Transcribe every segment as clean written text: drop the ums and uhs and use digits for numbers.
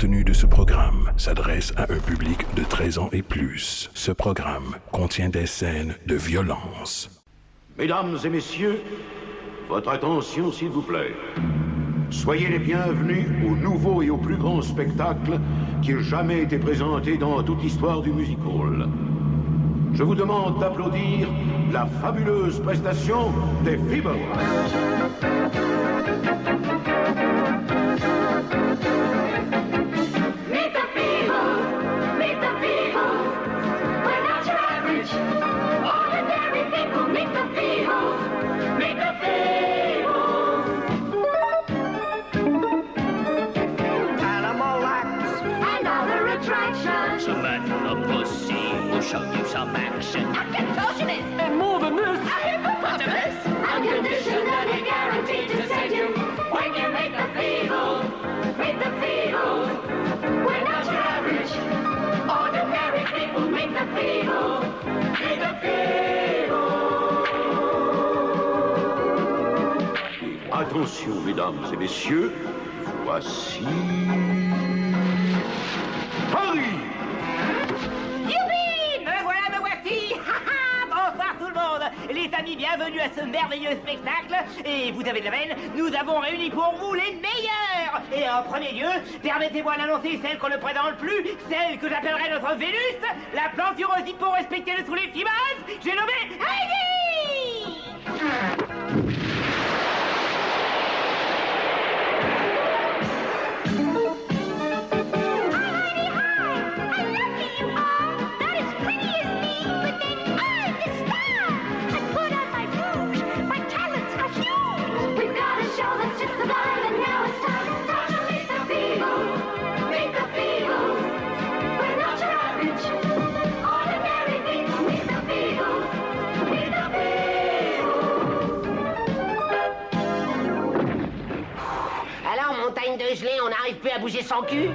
contenu de ce programme s'adresse à un public de 13 ans et plus. Ce programme contient des scènes de violence. Mesdames et messieurs, votre attention s'il vous plaît. Soyez les bienvenus au nouveau et au plus grand spectacle qui ait jamais été présenté dans toute l'histoire du music hall. Je vous demande d'applaudir la fabuleuse prestation des Feebles. Meet the Feebles! Meet the Feebles! We're not your average, ordinary people. Meet the Feebles! Meet the Feebles! Animal acts And other attractions. Some man in a pussy will show you some action. A contortionist! and more than this. A hippopotamus! A condition that is guaranteed to send you when you meet the Feebles. Meet the Feebles! We're not your average, ordinary people. Meet the Feebles! Meet the Feebles! Attention, mesdames et messieurs, voici... Paris! Youpi! Me voilà, me voici! Bonsoir tout le monde! Les amis, bienvenue à ce merveilleux spectacle. Et vous avez de la veine, nous avons réuni pour vous les meilleurs! Et en premier lieu, permettez-moi d'annoncer celle qu'on ne présente plus, celle que j'appellerai notre Vénus, la plantureuse hippo respectée de tous les fibas, j'ai nommé Heidi! We've got a show that's just sublime, and now it's time to meet the Feebles. Meet the Feebles. We're not your average, ordinary people. Meet the Feebles. Meet the Feebles. Alors, montagne de gelée, on n'arrive plus à bouger son cul?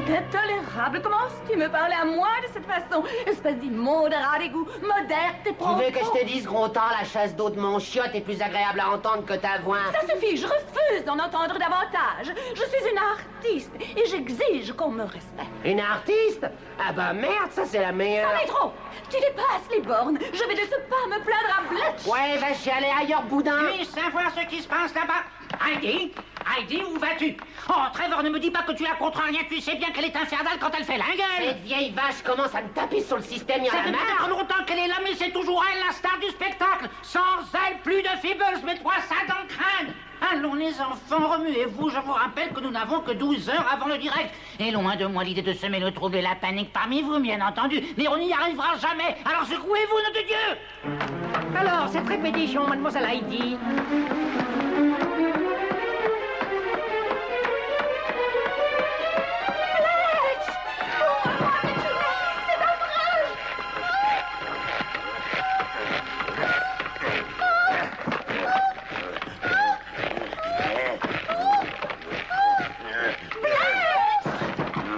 C'est intolérable. Comment tu me parles à moi de cette façon? Espèce d'immonde rat d'égout, moderne et Tu veux que je te dise, gros temps, la chasse d'eau de mon chiotte est plus agréable à entendre que ta voix? Ça suffit, je refuse d'en entendre davantage. Je suis une artiste et j'exige qu'on me respecte. Une artiste? Ah bah merde, ça c'est la meilleure. Ça m'est trop. Tu dépasses les bornes. Je vais de ce pas me plaindre à Bletch. Ouais, va chialer ailleurs, boudin. Puis-je savoir ce qui se passe là-bas? Heidi? Heidi, où vas-tu? Oh, Trevor, ne me dis pas que tu la contre rien. Tu sais bien qu'elle est infernale quand elle fait la gueule. Cette vieille vache commence à me taper sur le système, y'en Ça a fait marre. pas longtemps qu'elle est là, mais c'est toujours elle, la star du spectacle. Sans elle, plus de Feebles, mets-toi ça dans le crâne. Allons, les enfants, remuez-vous. Je vous rappelle que nous n'avons que 12 heures avant le direct. Et loin de moi l'idée de semer le trouble et la panique parmi vous, bien entendu. Mais on n'y arrivera jamais. Alors secouez-vous, nom de Dieu! Alors, cette répétition, mademoiselle Heidi.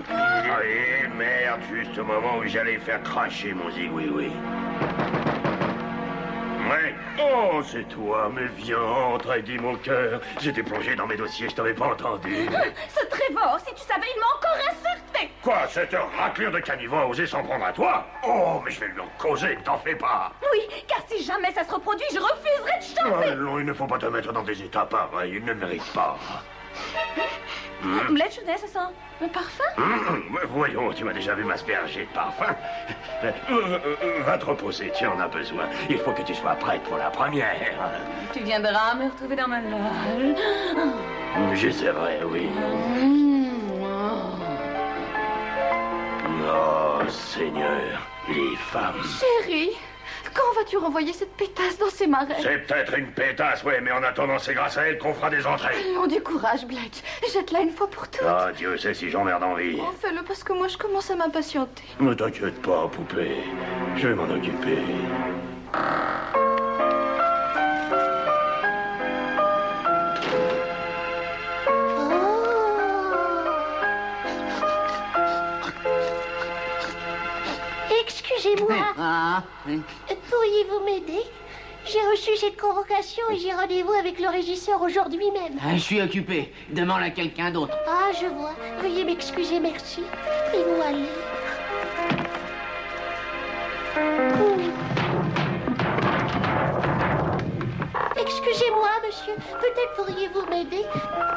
Oui, merde, juste au moment où j'allais faire cracher mon zigouigoui. Ouais. Oh, c'est toi, mais viens, entre, Heidi, mon cœur. J'étais plongé dans mes dossiers, je t'avais pas entendu. Ce Trevor, si tu savais, il m'a encore insulté. Quoi, cette raclure de caniveau a osé s'en prendre à toi? Oh, mais je vais lui en causer, t'en fais pas. Oui, car si jamais ça se reproduit, je refuserai de chanter. Non, il ne faut pas te mettre dans des états pareils, il ne mérite pas. Bletch, ça sent le parfum? Voyons, tu m'as déjà vu m'asperger de parfum. Va te reposer, tu en as besoin. Il faut que tu sois prête pour la première. Tu viendras me retrouver dans ma loge. J'essaierai, oui. Oh, Seigneur, les femmes. Chérie, quand vas-tu renvoyer cette pétasse dans ses marais? C'est peut-être une pétasse, ouais, mais en attendant, c'est grâce à elle qu'on fera des entrées. Allons, du courage, Bletch. Jette-la une fois pour toutes. Ah, Dieu sait si j'emmerde en vie. Oh, fais-le parce que moi, je commence à m'impatienter. Ne t'inquiète pas, poupée. Je vais m'en occuper. Excusez-moi, Ah, pourriez-vous m'aider? J'ai reçu cette convocation et j'ai rendez-vous avec le régisseur aujourd'hui même. Je suis occupé. Demande à quelqu'un d'autre. Ah, je vois. Veuillez m'excuser, merci. Et vous allez. Excusez-moi, monsieur. Peut-être pourriez-vous m'aider?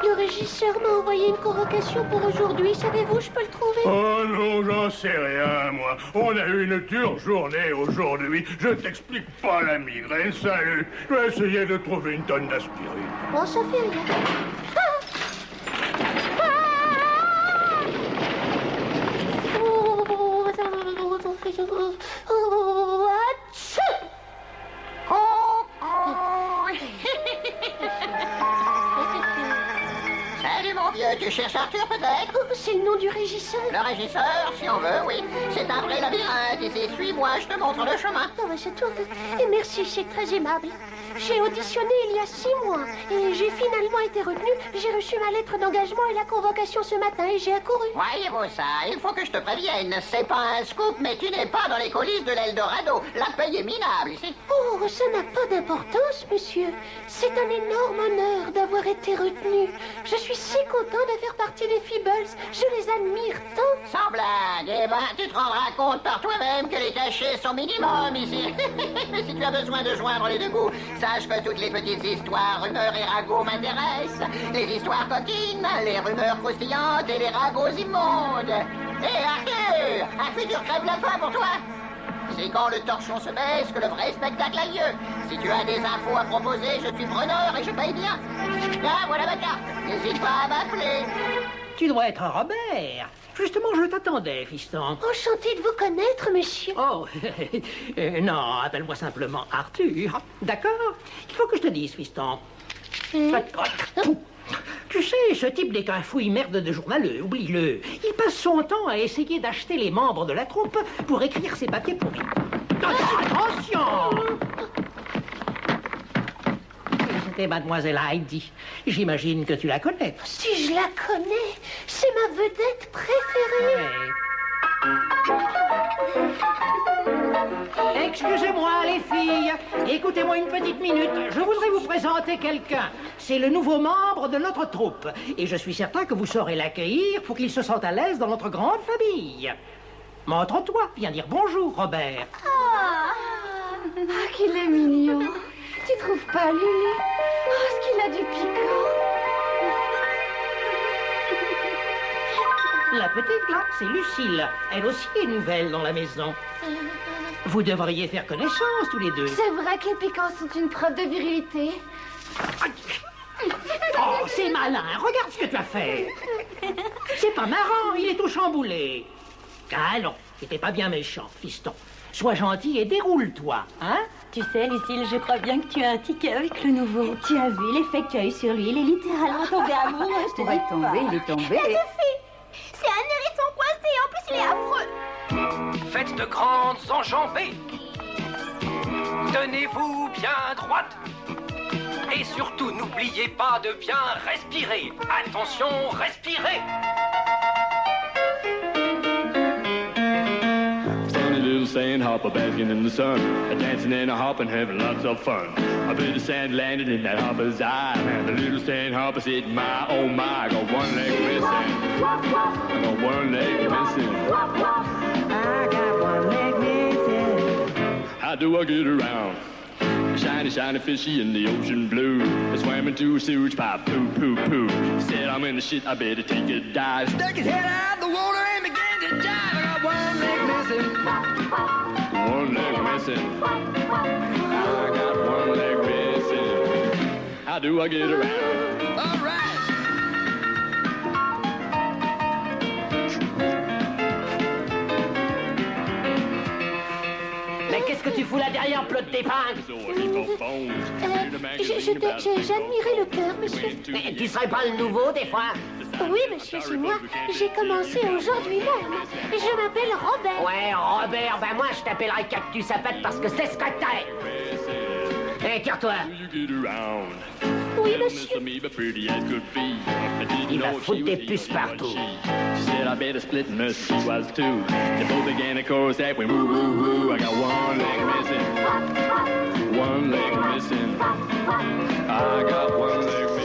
Le régisseur m'a envoyé une convocation pour aujourd'hui. Savez-vous, je peux le trouver? Oh non, j'en sais rien, moi. On a eu une dure journée aujourd'hui. Je t'explique pas la migraine, salut. Je vais essayer de trouver une tonne d'aspirine. Bon, ça fait rien. Ah! Salut mon vieux, tu cherches Arthur peut-être? Oh, c'est le nom du régisseur. Le régisseur, si on veut, oui. C'est un vrai labyrinthe ici. Suis-moi, je te montre le chemin. Non, mais c'est tout. Et merci, c'est très aimable. J'ai auditionné il y a 6 mois et j'ai finalement été retenue. J'ai reçu ma lettre d'engagement et la convocation ce matin et j'ai accouru. Voyez-vous ça, il faut que je te prévienne. C'est pas un scoop, mais tu n'es pas dans les coulisses de l'Eldorado. La paye est minable ici. Oh, ça n'a pas d'importance, monsieur. C'est un énorme honneur d'avoir été retenue. Je suis si content de faire partie des Feebles. Je les admire tant. Sans blague, eh ben, tu te rendras compte par toi-même que les cachets sont minimum ici. Si tu as besoin de joindre les deux bouts, sache que toutes les petites histoires, rumeurs et ragots m'intéressent. Les histoires coquines, les rumeurs croustillantes et les ragots immondes. Hé, Arthur, un futur crève la faim pour toi. C'est quand le torchon se baisse que le vrai spectacle a lieu. Si tu as des infos à proposer, je suis preneur et je paye bien. Là, voilà ma carte. N'hésite pas à m'appeler. Tu dois être Robert. Justement, je t'attendais, fiston. Enchanté de vous connaître, monsieur. Oh, non, appelle-moi simplement Arthur. D'accord? Il faut que je te dise, fiston. Tu sais, ce type n'est qu'un fouille-merde de journaleux, oublie-le. Il passe son temps à essayer d'acheter les membres de la troupe pour écrire ses papiers pourris. Attention! C'était mademoiselle Heidi. J'imagine que tu la connais. Si je la connais, c'est ma vedette préférée. Ouais. Excusez-moi, les filles. Écoutez-moi une petite minute. Je voudrais vous présenter quelqu'un. C'est le nouveau membre de notre troupe. Et je suis certain que vous saurez l'accueillir pour qu'il se sente à l'aise dans notre grande famille. Montre-toi. Viens dire bonjour, Robert. Ah, qu'il est mignon. Tu trouves pas, Lulu? Oh, ce qu'il a du piquant. La petite, là, c'est Lucille. Elle aussi est nouvelle dans la maison. Vous devriez faire connaissance, tous les deux. C'est vrai que les piquants sont une preuve de virilité. Oh, c'est malin. Regarde ce que tu as fait. C'est pas marrant, il est tout chamboulé. Ah non, c'était pas bien méchant, fiston. Sois gentil et déroule-toi, hein? Tu sais, Lucille, je crois bien que tu as un ticket avec le nouveau. Tu as vu l'effet que tu as eu sur lui. Il est littéralement tombé amoureux, je te dis pas. Il est tombé. C'est un hérisson coincé, en plus il est affreux. Faites de grandes enjambées. Tenez-vous bien droite. Et surtout, n'oubliez pas de bien respirer. Attention, respirez. Funny little sandhopper basking in the sun, dancing and a hopping, having lots of fun. A bit of sand landed in that hopper's eye, and the little sandhopper said, my, oh my, I got one leg missing. I got one leg missing. I got one leg missing. How do I get around? Shiny, shiny fishy in the ocean blue. I swam into a sewage pipe, poo, poo, poo. Said I'm in the shit, I better take a dive. Stuck his head out the water and began to dive. I got one leg missing. One leg missing. I got one leg missing. How do I get around? All right. Mais qu'est-ce que tu fous là derrière, plot d'épingle? J'ai admiré le cœur, monsieur. Mais tu serais pas le nouveau, des fois? Oui, monsieur, c'est moi. J'ai commencé aujourd'hui même. Je m'appelle Robert. Ouais, Robert, ben moi je t'appellerai Cactus à pattes parce que c'est ce que t'es. Hé, tire-toi. Oui, monsieur. Il va foutre des puces partout. She said I better split and her she was too. They both began to chorus that went woo woo woo. I got one leg missing. One leg missing. I got one leg missing.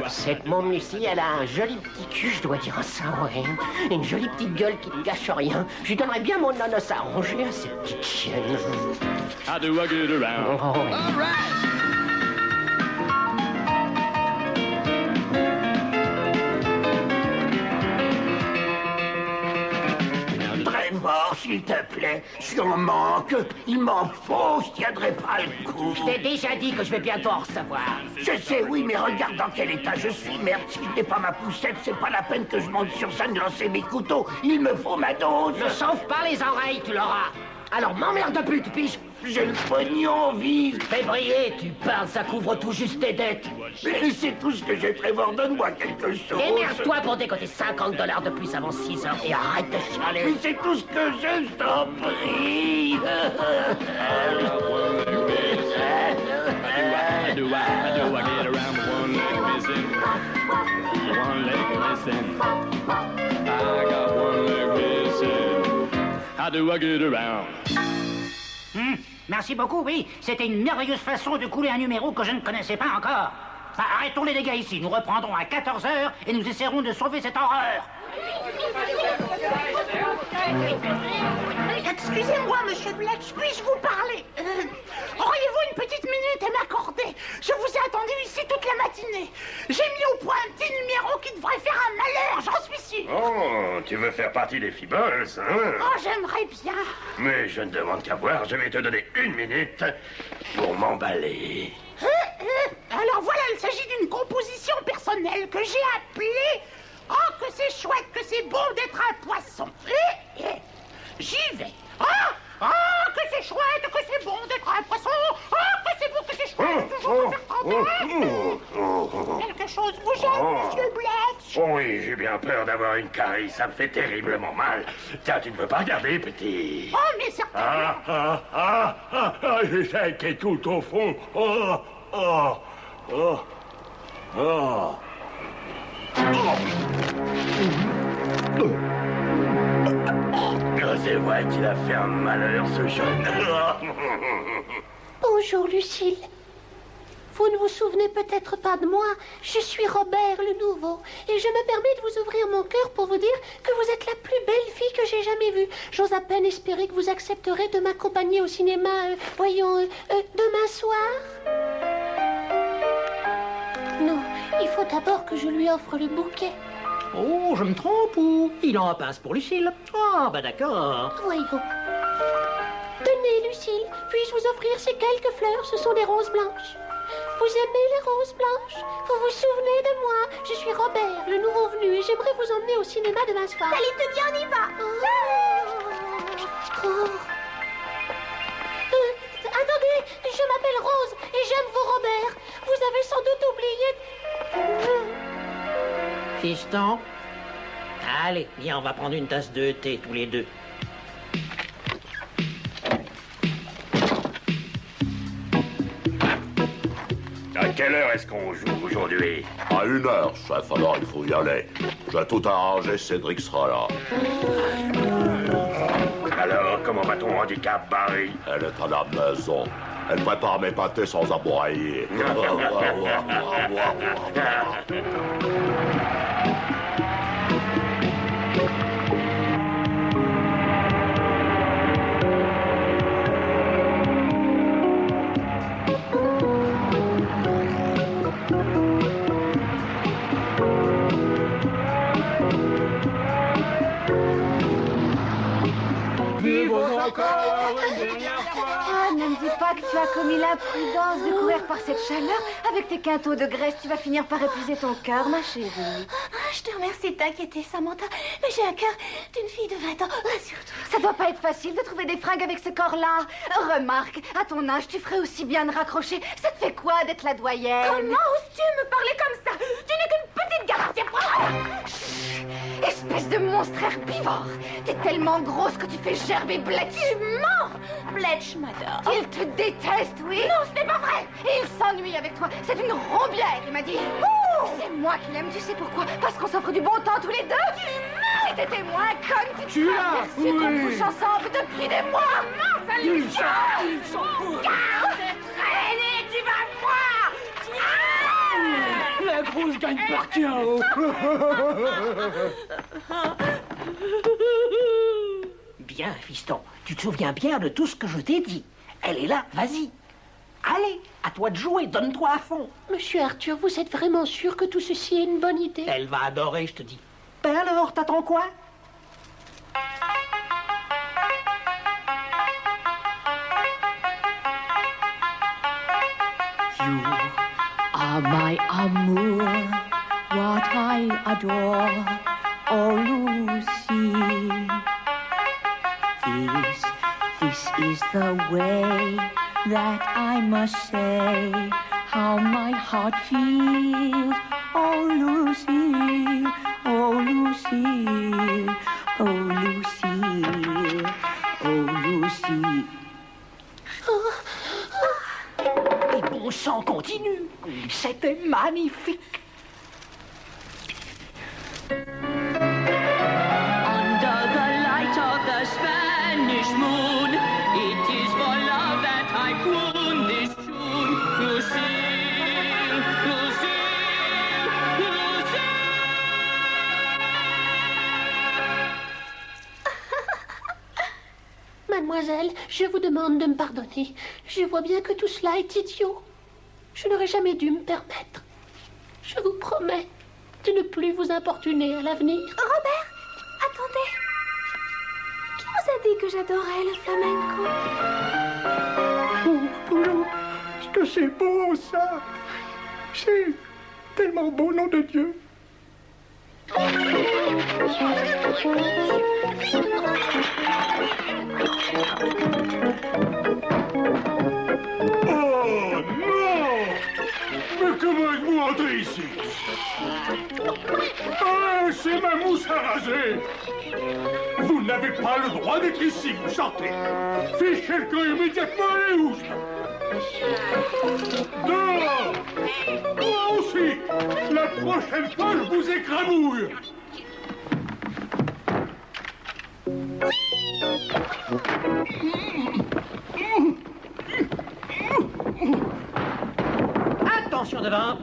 Cette môme Lucie, elle a un joli petit cul, je dois dire ça, ouais. Une jolie petite gueule qui ne cache rien. Je lui donnerais bien mon ananas à ronger à cette petite chienne. How do I get around? Oh, ouais. All right. Trevor, s'il te plaît, j'en manque. Il m'en faut, je tiendrai pas le coup. Je t'ai déjà dit que je vais bientôt en recevoir. Je sais, oui, mais regarde dans quel état je suis. Merde, si je n'ai pas ma poussette, c'est pas la peine que je monte sur scène lancer mes couteaux. Il me faut ma dose. Ne sauve pas les oreilles, tu l'auras. Alors m'emmerde plus, tu piges. J'ai le pognon, vive. Février, tu parles, ça couvre tout juste tes dettes. Mais c'est tout ce que j'ai, Trevor. Donne-moi quelque chose. Émerde-toi pour décoter $50 de plus avant 6 heures et arrête de chialer. Mais c'est tout ce que j'ai, je t'en prie. How do I get around with one leg missing? One leg missing. I got one leg missing. How do I get around? Merci beaucoup, oui. C'était une merveilleuse façon de couler un numéro que je ne connaissais pas encore. Arrêtons les dégâts ici. Nous reprendrons à 14 heures et nous essaierons de sauver cette horreur. Excusez-moi, monsieur Bletch, puis-je vous parler Auriez-vous une petite minute à m'accorder? Je vous ai attendu ici toute la matinée. J'ai mis au point un petit numéro qui devrait faire un malheur, j'en suis sûr. Oh, tu veux faire partie des Feebles, hein? Oh, j'aimerais bien. Mais je ne demande qu'à voir, je vais te donner 1 minute pour m'emballer. Alors voilà, il s'agit d'une composition personnelle que j'ai appelée « Oh, que c'est chouette, que c'est bon d'être un poisson ». J'y vais. Oh, que c'est chouette, que c'est bon d'être un poisson. Oh, que c'est bon, que c'est chouette, toujours me faire trembler. Quelque chose vous gêne, monsieur Bletch? Oui, j'ai bien peur d'avoir une carie, ça me fait terriblement mal. Tiens, tu ne veux pas regarder, petit? Oh, mais certainement. J'ai ça qui est tout au fond. C'est vrai qu'il a fait un malheur, ce jeune. Bonjour, Lucille. Vous ne vous souvenez peut-être pas de moi. Je suis Robert le Nouveau. Et je me permets de vous ouvrir mon cœur pour vous dire que vous êtes la plus belle fille que j'ai jamais vue. J'ose à peine espérer que vous accepterez de m'accompagner au cinéma, demain soir. Non, il faut d'abord que je lui offre le bouquet. Oh, je me trompe ou il en passe pour Lucille? Ah, bah d'accord. Voyons. Tenez, Lucille, puis-je vous offrir ces quelques fleurs? Ce sont des roses blanches. Vous aimez les roses blanches? Vous vous souvenez de moi? Je suis Robert, le nouveau venu, et j'aimerais vous emmener au cinéma demain soir. Allez, tenez, on y va. Attendez, je m'appelle Rose, et j'aime vous, Robert. Vous avez sans doute oublié... Fiston, allez, viens, on va prendre une tasse de thé tous les deux. À quelle heure est-ce qu'on joue aujourd'hui? À 1h, chef, alors il faut y aller. J'ai tout arrangé, Cédric sera là. Alors, comment va ton handicap, Barry? Elle est à la maison. Elle prépare mes pâtés sans aboyer. Ah, ne me dis pas que tu as commis l'imprudence de courir par cette chaleur. Avec tes quintaux de graisse, tu vas finir par épuiser ton cœur, ma chérie. Je te remercie de t'inquiéter, Samantha. Mais j'ai un cœur d'une fille de 20 ans. Rassure-toi. Ça doit pas être facile de trouver des fringues avec ce corps-là. Remarque, à ton âge, tu ferais aussi bien de raccrocher. Ça te fait quoi d'être la doyenne? Comment oses-tu me parler comme ça? Tu n'es qu'une petite garçon. Espèce de monstre herbivore. T'es tellement grosse que tu fais gerber Bletch. Tu mens. Fletch m'adore. Il te déteste, oui? Non, ce n'est pas vrai. Il s'ennuie avec toi. C'est une rombière, il m'a dit. C'est moi qui l'aime, tu sais pourquoi? Parce qu'on s'offre du bon temps tous les deux. Si t'étais moins conne, tu l'as, merci qu'on couche ensemble depuis des mois. Non, ça lui traîner, tu vas voir. La grosse gagne par KO. Bien, fiston, tu te souviens bien de tout ce que je t'ai dit. Elle est là, vas-y. Allez, à toi de jouer, donne-toi à fond. Monsieur Arthur, vous êtes vraiment sûr que tout ceci est une bonne idée? Elle va adorer, je te dis. Ben alors, t'attends quoi? You are my amour, what I adore, oh Lucy. This is the way that I must say how my heart feels, oh Lucy, oh Lucy, oh Lucy, oh Lucy. Et bon sang continue. C'était magnifique. Under the light of the Spanish moon, it is for love that I croon this tune. Lucille, Lucille, Lucille. Mademoiselle, je vous demande de me pardonner. Je vois bien que tout cela est idiot. Je n'aurais jamais dû me permettre. Je vous promets de ne plus vous importuner à l'avenir. Robert, attendez. Qui vous a dit que j'adorais le flamenco? Oh, que c'est beau, ça. C'est tellement beau, nom de Dieu. Oh non! Mais comment êtes-vous entré ici? Ah, c'est ma mousse à raser! Vous n'avez pas le droit d'être ici, vous sortez! Fichez le camp immédiatement, les oustes! Dehors! Moi aussi! La prochaine fois, je vous écrabouille! Attention devant.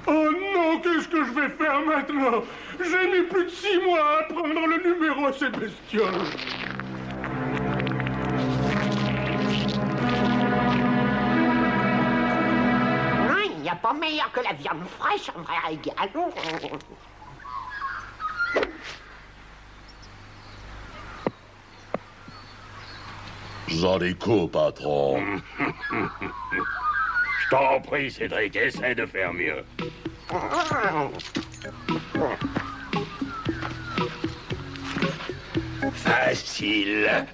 Oh non, qu'est-ce que je vais faire maintenant? J'ai mis plus de 6 mois à apprendre le numéro à ces bestioles. Il n'y a pas meilleur que la viande fraîche en vrai régal. J'en ai coup, patron. Je t'en prie, Cédric, essaie de faire mieux. Facile.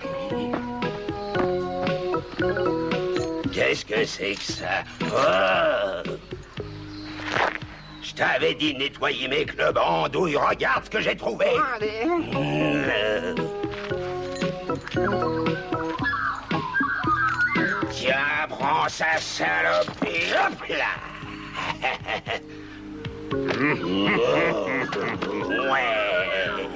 Qu'est-ce que c'est que ça? Oh! Je t'avais dit de nettoyer mes clubs en andouille. Regarde ce que j'ai trouvé. Tiens, prends ça, salopée. Hop là. Ouais.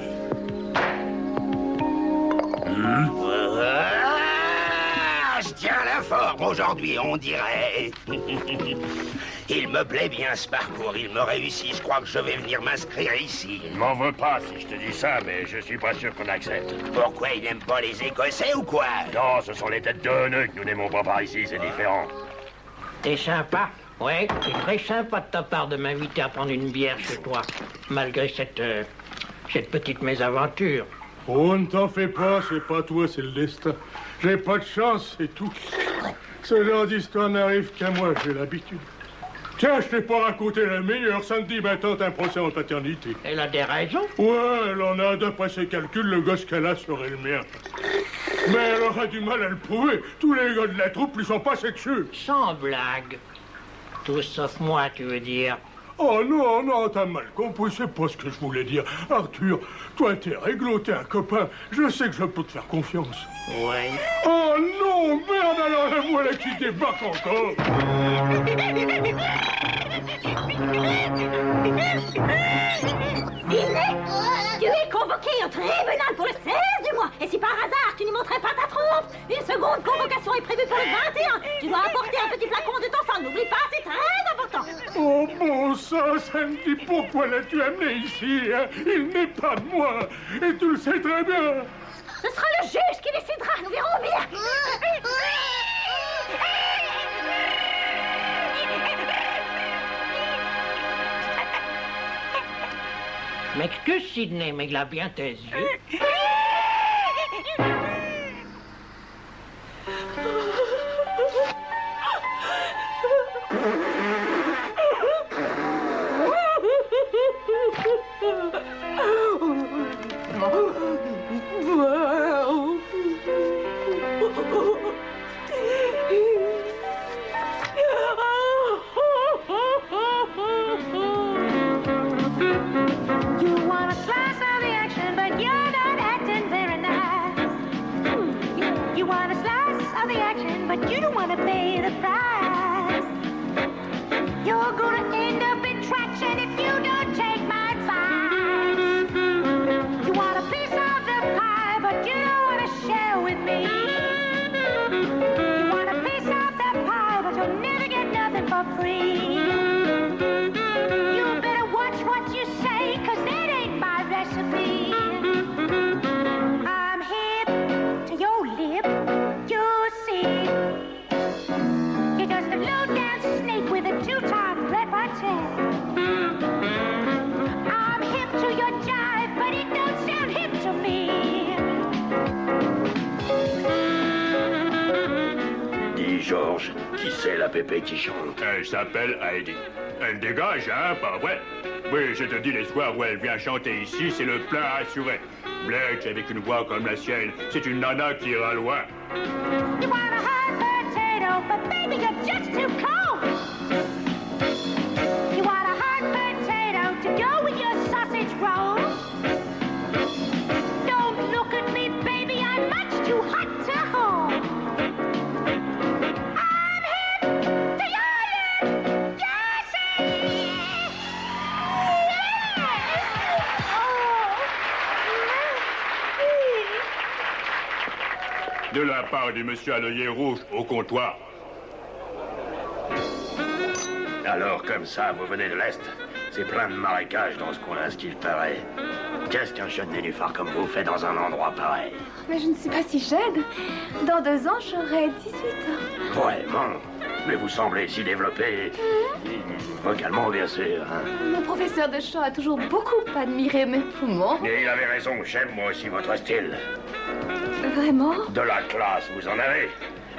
Je tiens la forme aujourd'hui, on dirait. Il me plaît bien ce parcours, il me réussit. Je crois que je vais venir m'inscrire ici. Je m'en veux pas si je te dis ça, mais je suis pas sûr qu'on accepte. Pourquoi il n'aime pas les Écossais ou quoi? Non, ce sont les têtes de nœuds que nous n'aimons pas par ici, c'est différent. T'es sympa. Ouais, c'est très sympa de ta part de m'inviter à prendre une bière chez toi, malgré cette petite mésaventure. Oh, ne t'en fais pas, c'est pas toi, c'est le destin. J'ai pas de chance, c'est tout. Ce genre d'histoire n'arrive qu'à moi, j'ai l'habitude. Tiens, je t'ai pas raconté la meilleure. Sandy m'attend un procès en paternité. Elle a des raisons? Ouais, elle en a. D'après ses calculs, le gosse qu'elle a serait le mien. Mais elle aura du mal à le prouver. Tous les gars de la troupe lui sont pas sexueux. Sans blague. Tout sauf moi, tu veux dire? Oh non, non, t'as mal compris, c'est pas ce que je voulais dire. Arthur, toi t'es réglo, t'es un copain. Je sais que je peux te faire confiance. Ouais. Oh non, merde, alors la voilà qui débarque encore. Tu es convoqué au tribunal pour le 16 du mois. Et si par hasard tu n'y montrais pas ta trompe, une seconde convocation est prévue pour le 21. Tu dois apporter un petit flacon de ton sang. N'oublie pas, c'est très important. Oh bon sang, Sandy, pourquoi l'as-tu amené ici, hein? Il n'est pas de moi, et tu le sais très bien. Ce sera le juge qui décidera, nous verrons bien. M'excuse, Sidney, mais il a bien tes yeux. You want a slice of the action, but you're not acting very nice. You want a slice of the action, but you don't want to pay the price. You're gonna end up in traction if you don't take my advice. You want a piece of the pie, but you don't want to share with me. You want a piece of the pie, but you'll never get nothing for free. You better watch what you say, 'cause that ain't my recipe. I'm hip to your lip, you see. You're just a low-down snake with a two-time repartee. I'm hip to your jive, but it don't sound hip to me. Dis, Georges, qui c'est la pépé qui chante? Elle s'appelle Heidi. Elle dégage, hein, pas vrai? Oui, je te dis, les soirs où elle vient chanter ici, c'est le plein assuré. Bledge, avec une voix comme la sienne, c'est une nana qui ira loin. You want a hot potato, but baby, you're just too cold. You want a hot potato to go with your sausage roll. Don't look at me, baby, I'm much too hot to hold. I'm hip to your lip, you see. De la part du monsieur à l'œillet rouge au comptoir. Alors, comme ça, vous venez de l'Est? C'est plein de marécages dans ce coin-là, à ce qu'il paraît. Qu'est-ce qu'un jeune nénuphar comme vous fait dans un endroit pareil? Mais je ne suis pas si jeune. Dans 2 ans, j'aurai 18 ans. Vraiment? Mais vous semblez si développé. Vocalement, bien sûr. Hein? Mon professeur de chant a toujours beaucoup admiré mes poumons. Et il avait raison, j'aime moi aussi votre style. Vraiment? De la classe, vous en avez.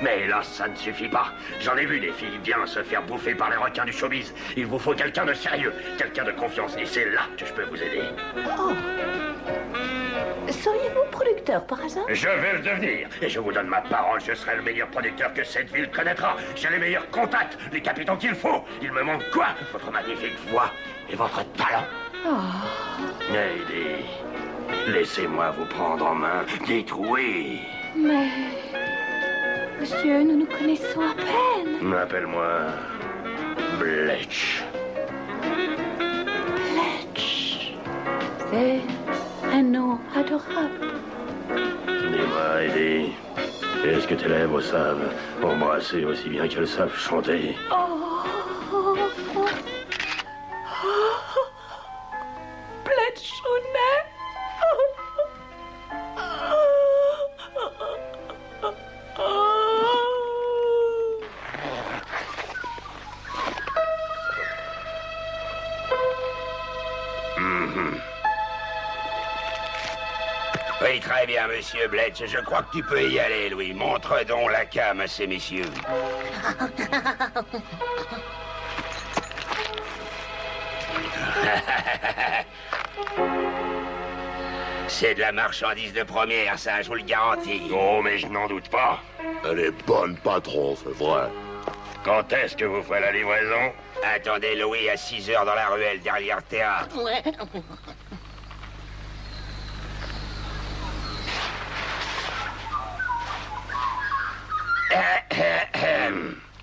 Mais hélas, ça ne suffit pas. J'en ai vu des filles bien se faire bouffer par les requins du showbiz. Il vous faut quelqu'un de sérieux, quelqu'un de confiance. Et c'est là que je peux vous aider. Oh. Seriez-vous producteur par hasard? Je vais le devenir. Et je vous donne ma parole, je serai le meilleur producteur que cette ville connaîtra. J'ai les meilleurs contacts, les capitaux qu'il faut. Il me manque quoi? Votre magnifique voix et votre talent. Oh. Heidi, laissez-moi vous prendre en main. Dites oui. Mais... Monsieur, nous nous connaissons à peine. Appelle-moi Bletch. Bletch. C'est un nom adorable. Dis-moi, Heidi, est-ce que tes lèvres savent embrasser aussi bien qu'elles savent chanter? Oh. Bletchounet. Oui, très bien, monsieur Bletch. Je crois que tu peux y aller, Louis. Montre donc la cam à ces messieurs. C'est de la marchandise de première, ça, je vous le garantis. Oh, mais je n'en doute pas. Elle est bonne, patron, c'est vrai. Quand est-ce que vous ferez la livraison? Attendez Louis à 6 heures dans la ruelle derrière le théâtre. Ouais.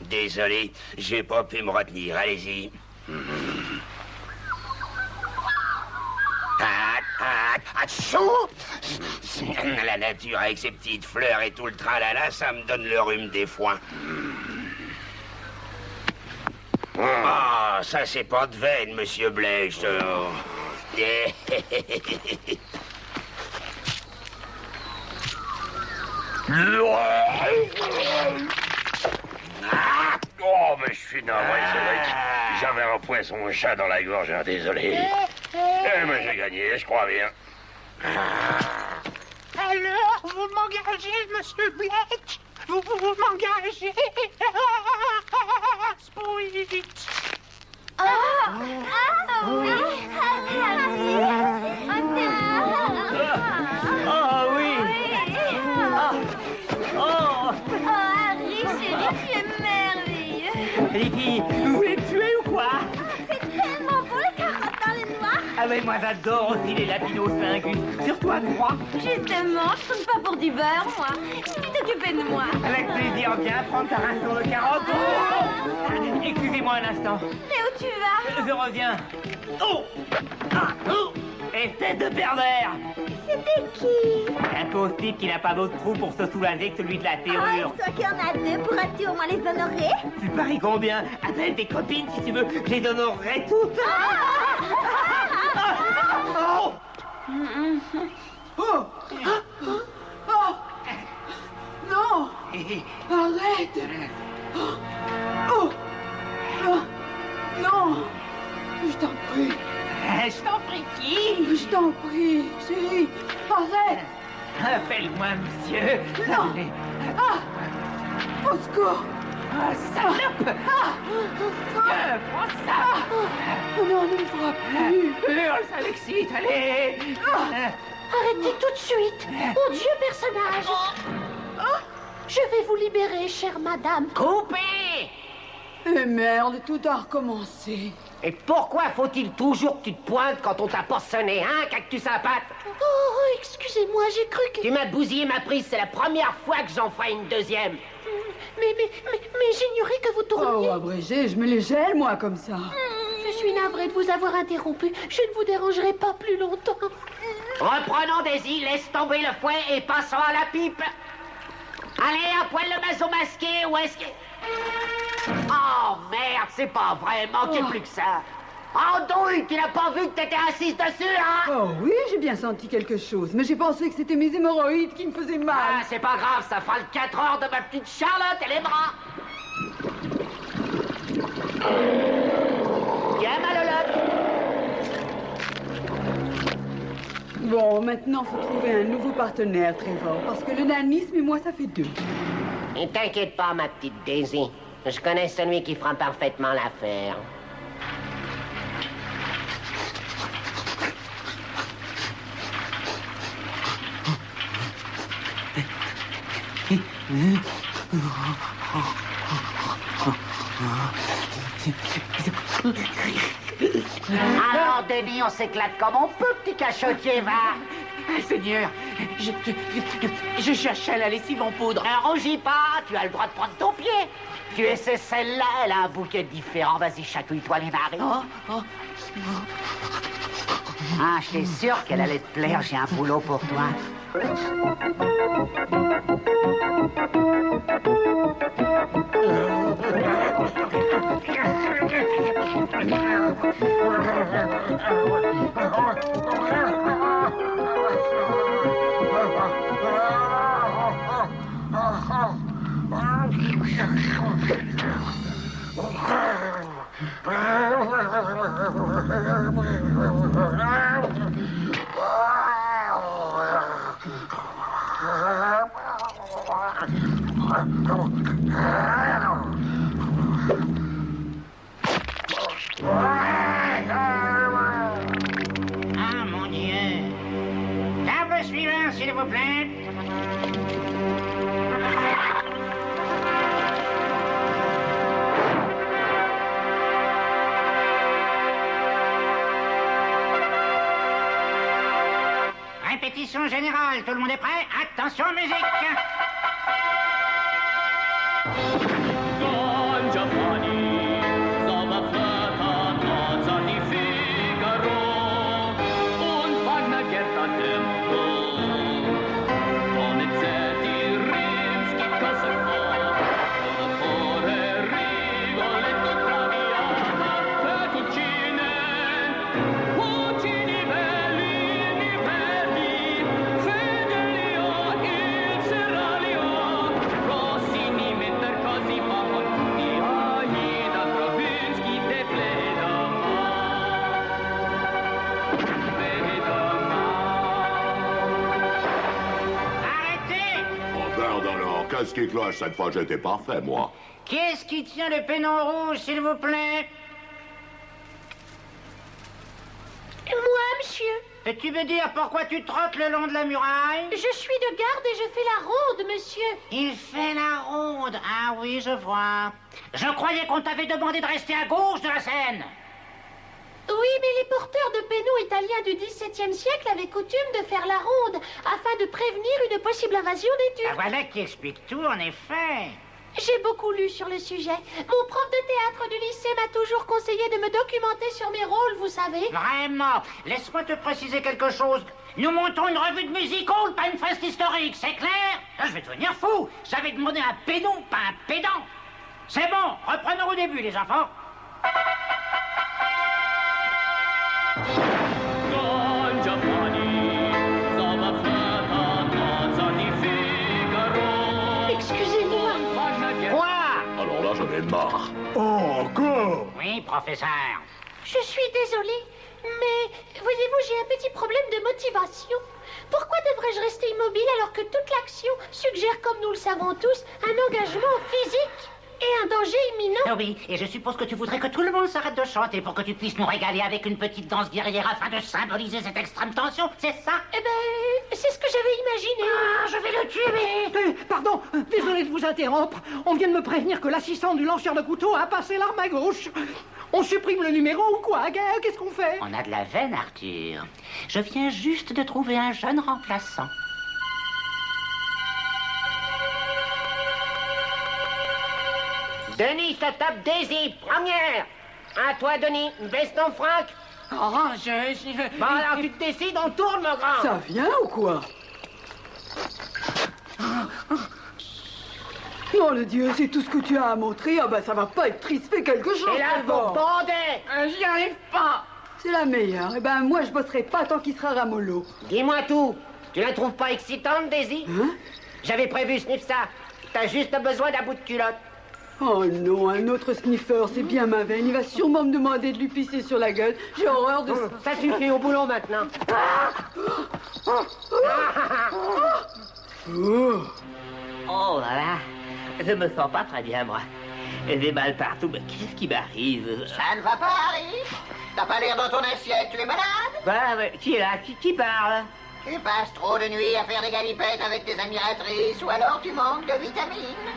Désolé, j'ai pas pu me retenir. Allez-y. Atchou! La nature avec ses petites fleurs et tout le tralala, ça me donne le rhume des foins. Ah, ça c'est pas de veine, monsieur Blech. Oh, mais je suis navré, c'est vrai que j'avais un poisson chat dans la gorge, hein, désolé. Mais j'ai gagné, je crois bien. Alors, vous m'engagez, monsieur Blech? Vous m'engagez? Sweet. Oh oui. Harry, chérie, tu es merveilleux. Les filles, vous voulez me tuer ou quoi? C'est tellement beau, les carottes dans les noix. Ah ouais, moi j'adore aussi les lapinosphingus. Surtout à 3. Justement, je compte pas pour du beurre, moi. Tu t'occupais de moi. Avec plaisir, viens prendre ta ration de carottes. Oh. Excusez-moi un instant. Mais où tu vas? Je reviens. Oh. Et tête de pervers. C'était qui? Un post-it qui n'a pas d'autre trou pour se soulager que celui de la serrure. Toi qui en as deux, pourras-tu au moins les honorer? Tu paries combien? Appelle tes copines si tu veux, je les honorerai toutes. Oh! Oh! Oh! Non! Arrête! Oh! Non! Je t'en prie! Je t'en prie qui? Je t'en prie, chérie! Arrête! Appelle-moi monsieur. Non! Ah! Au secours! Ah, salope! Prends ça! Non, ne me frappe plus! Hurle, ça l'excite, allez! Arrêtez tout de suite! Mon Dieu, personnage! Je vais vous libérer, chère madame. Coupez! Eh merde, tout a recommencé. Et pourquoi faut-il toujours que tu te pointes quand on t'a pas sonné, hein, cactus à pattes? Oh, excusez-moi, j'ai cru que... Tu m'as bousillé ma prise, c'est la première fois que j'en ferai une deuxième. Mais j'ignorais que vous tourniez. Oh, abrégé, je me les gèle, moi, comme ça. Je suis navrée de vous avoir interrompu. Je ne vous dérangerai pas plus longtemps. Reprenons Daisy, laisse tomber le fouet et passons à la pipe. Allez, à poil le maso masqué, où est-ce que... Oh, merde, c'est pas vrai, manquait plus que ça. Oh, douille, tu n'as pas vu que t'étais assise dessus, hein? Oh oui, j'ai bien senti quelque chose, mais j'ai pensé que c'était mes hémorroïdes qui me faisaient mal. Ah, c'est pas grave, ça fera le 4 heures de ma petite Charlotte et les bras. Tiens, ma lolotte. Bon, maintenant, faut trouver un nouveau partenaire, Trevor, parce que le nanisme et moi, ça fait 2. Ne t'inquiète pas, ma petite Daisy. Je connais celui qui fera parfaitement l'affaire. Alors, Denis, on s'éclate comme on peut, petit cachotier, va. Ah, Seigneur, je cherchais la lessive en poudre. Ne rougis pas, tu as le droit de prendre ton pied. Tu essaies celle-là, elle a un bouquet différent. Vas-y, chatouille-toi les narines. Ah, j'étais sûr qu'elle allait te plaire, j'ai un boulot pour toi. Ah, mon Dieu. Table suivante, s'il vous plaît. répétition générale. Tout le monde est prêt? Attention, musique! Don Giovanni, Sommerflatter, Nozza di Figaro und Wagner Gerda Tempo. Donizetti, Rimsky, Kosovo, Dolore, Rigoletto, Traviata, Fettuccine, Puccini, Bellini, Verdi, Fidelio, il Serralio, Rossini, Mentercossi, Pavolini, Aida, Stravinsky, De Arrêtez! Oh, merde alors, qu'est-ce qui cloche cette fois? J'étais parfait, moi. Qui est-ce qui tient le pénon rouge, s'il vous plaît? Moi, monsieur. Et tu veux dire pourquoi tu trottes le long de la muraille? Je suis de garde et je fais la ronde, monsieur. Il fait la ronde. Ah oui, je vois. Je croyais qu'on t'avait demandé de rester à gauche de la scène. Oui, mais les porteurs de pénaux italiens du XVIIe siècle avaient coutume de faire la ronde afin de prévenir une possible invasion des Turcs. Ah, voilà qui explique tout, en effet. J'ai beaucoup lu sur le sujet. Mon prof de théâtre du lycée m'a toujours conseillé de me documenter sur mes rôles, vous savez. Vraiment. Laisse-moi te préciser quelque chose. Nous montons une revue de musical, pas une fresque historique, c'est clair? Là, je vais devenir fou. J'avais demandé un pénon, pas un pédant. C'est bon, reprenons au début, les enfants. Don Giovanni, Sommerflatter, Nozza di Figaro. Excusez-moi. Quoi? Alors là, j'en ai marre. Oh, encore? Oui, professeur. Je suis désolée, mais voyez-vous, j'ai un petit problème de motivation. Pourquoi devrais-je rester immobile alors que toute l'action suggère, comme nous le savons tous, un engagement physique et un danger imminent? Ah oui, et je suppose que tu voudrais que tout le monde s'arrête de chanter pour que tu puisses nous régaler avec une petite danse guerrière afin de symboliser cette extrême tension, c'est ça? Eh ben, c'est ce que j'avais imaginé. Ah, je vais le tuer! Pardon, désolé de vous interrompre. On vient de me prévenir que l'assistant du lanceur de couteau a passé l'arme à gauche. On supprime le numéro ou quoi? Qu'est-ce qu'on fait? On a de la veine, Arthur. Je viens juste de trouver un jeune remplaçant. Denis, ça tape Daisy, première. À toi, Denis, baisse ton frac. Oh, je... Bon, alors tu te décides, on tourne, mon grand. Ça vient ou quoi? Non, le Dieu, c'est tout ce que tu as à montrer. Ah ben, ça va pas être triste, fais quelque chose. Et là, Trevor. vous bandez. J'y arrive pas. C'est la meilleure. Eh ben, moi, je bosserai pas tant qu'il sera ramollo. Dis-moi tout. Tu la trouves pas excitante, Daisy? Hein? J'avais prévu sniffer ça. T'as juste besoin d'un bout de culotte. Oh non, un autre sniffer, c'est bien ma veine. Il va sûrement me demander de lui pisser sur la gueule. J'ai horreur de ça. Ça suffit, au boulot maintenant. Oh là là, je me sens pas très bien, moi. J'ai mal partout, mais qu'est-ce qui m'arrive? Ça ne va pas, Harry? T'as pas l'air dans ton assiette, tu es malade? Bah, qui est là? Qui parle? Tu passes trop de nuits à faire des galipettes avec tes admiratrices, ou alors tu manques de vitamines.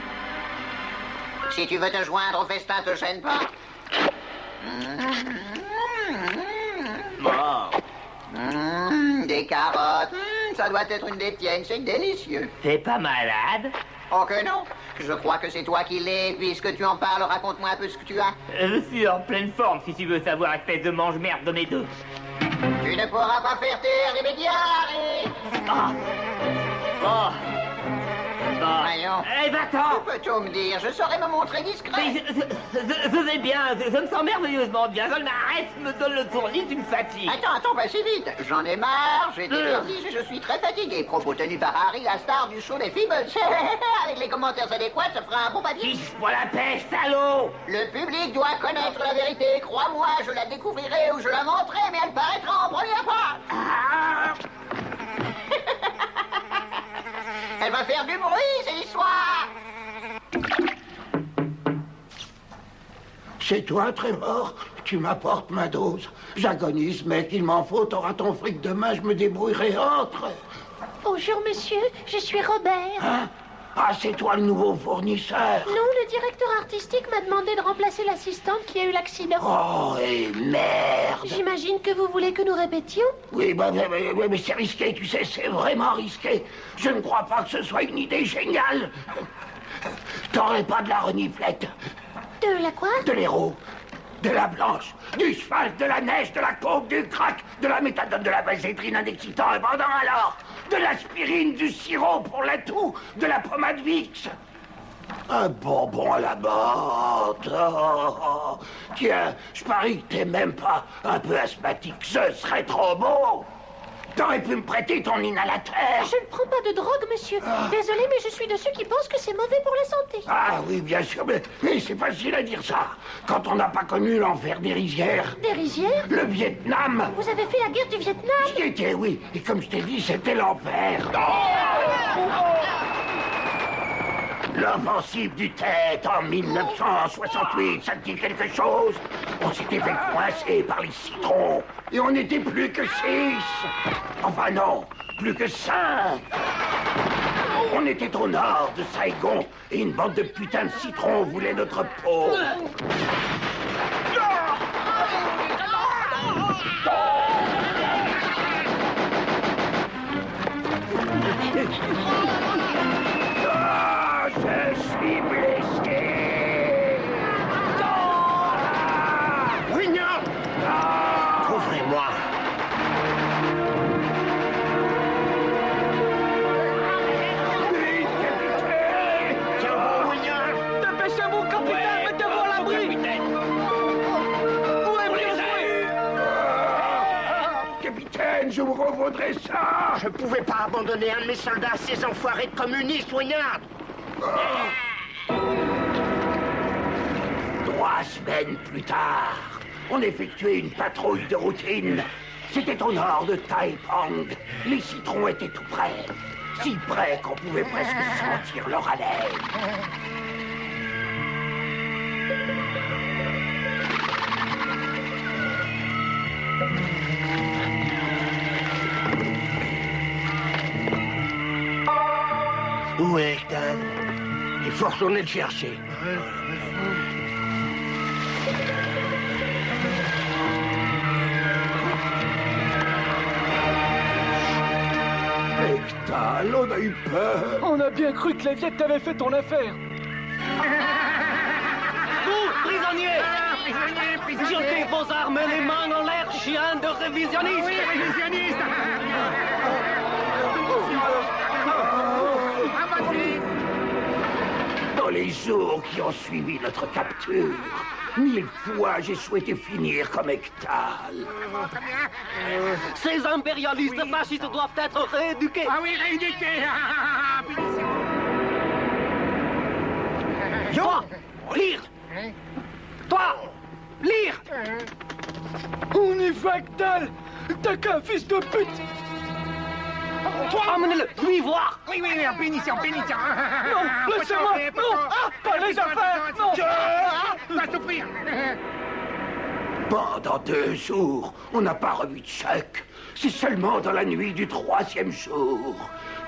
Si tu veux te joindre au festin, te gêne pas. Bon. Des carottes. Ça doit être une des tiennes, c'est délicieux. T'es pas malade? Oh que non. Je crois que c'est toi qui l'es. Puisque tu en parles, raconte-moi un peu ce que tu as. Je suis en pleine forme, si tu veux savoir, espèce de mange-merde de mes deux. Tu ne pourras pas faire taire les médias, Harry. Oh. Voyons. Eh, va-t'en! Peux-tu me dire? Je saurais me montrer discret. Je vais bien, je me sens merveilleusement bien. Je m'arrête, me donne le tournis, tu me fatigues. Attends, pas si vite. J'en ai marre, j'ai des vertiges et je suis très fatigué. Propos tenus par Harry, la star du show des Feebles. Avec les commentaires adéquats, ça fera un bon papier. Fiche pour la paix, salaud! Le public doit connaître la vérité. Crois-moi, je la découvrirai ou je l'inventerai, mais elle paraîtra en première page. Elle va faire du bruit, c'est l'histoire. C'est toi, Trevor? Tu m'apportes ma dose. J'agonise, mec, il m'en faut. T'auras ton fric demain, je me débrouillerai entre. Bonjour, monsieur. Je suis Robert. Hein? Ah, c'est toi le nouveau fournisseur? Non, le directeur artistique m'a demandé de remplacer l'assistante qui a eu l'accident. Oh, et merde! J'imagine que vous voulez que nous répétions? Oui, mais c'est risqué, tu sais, c'est vraiment risqué. Je ne crois pas que ce soit une idée géniale. T'aurais pas de la reniflette? De la quoi? De l'héros, de la blanche, du cheval, de la neige, de la coke, du crack, de la méthadone, de la basétrine, un excitant et pendant alors, de l'aspirine, du sirop pour la toux, de la pommade Vicks. Un bonbon à la menthe. Oh. Tiens, je parie que t'es même pas un peu asthmatique. Ce serait trop beau. T'aurais pu me prêter ton inhalateur. Je ne prends pas de drogue, monsieur. Désolé, mais je suis de ceux qui pensent que c'est mauvais pour la santé. Ah oui, bien sûr, mais c'est facile à dire ça. Quand on n'a pas connu l'enfer des rizières. Des rizières? Le Vietnam. Vous avez fait la guerre du Vietnam? J'y étais, oui. Et comme je t'ai dit, c'était l'enfer. L'offensive du Tête en 1968, ça te dit quelque chose? On s'était fait coincer par les citrons. Et on n'était plus que 6. Enfin non, plus que 5. On était au nord de Saigon et une bande de putains de citrons voulait notre peau. Je suis blessé. Wignard! Couvrez-moi. Tiens bon, Wignard! Dépêchez-vous, capitaine! Mettez-vous à l'abri! Où est Bruce? Capitaine, je vous revaudrai ça. Je pouvais pas abandonner un de mes soldats à ces enfoirés de communistes, Wignard! 3 semaines plus tard, on effectuait une patrouille de routine. C'était au nord de Taipang. Les citrons étaient tout près. Si près qu'on pouvait presque sentir leur haleine. Où est Hector? Il faut retourner le chercher. Hector, on a eu peur. On a bien cru que les Viettes t'avaient fait ton affaire. Vous, prisonniers! Jetez vos armes et les mains en l'air, chien de révisionniste! Oui, révisionniste! Dans les jours qui ont suivi notre capture, 1000 fois j'ai souhaité finir comme Hectal. Ces impérialistes fascistes doivent être rééduqués! Ah oui, rééduqués! Toi, lire! Toi, lire! On y va, Hectal! T'as qu'un fils de pute! Toi, amenez-le, lui voir! Oui, en pénition, pénition! Non, laissez-moi! Non! Ah, pas les affaires! Non! Va souffrir! Pendant 2 jours, on n'a pas revu de chèque. C'est seulement dans la nuit du 3e jour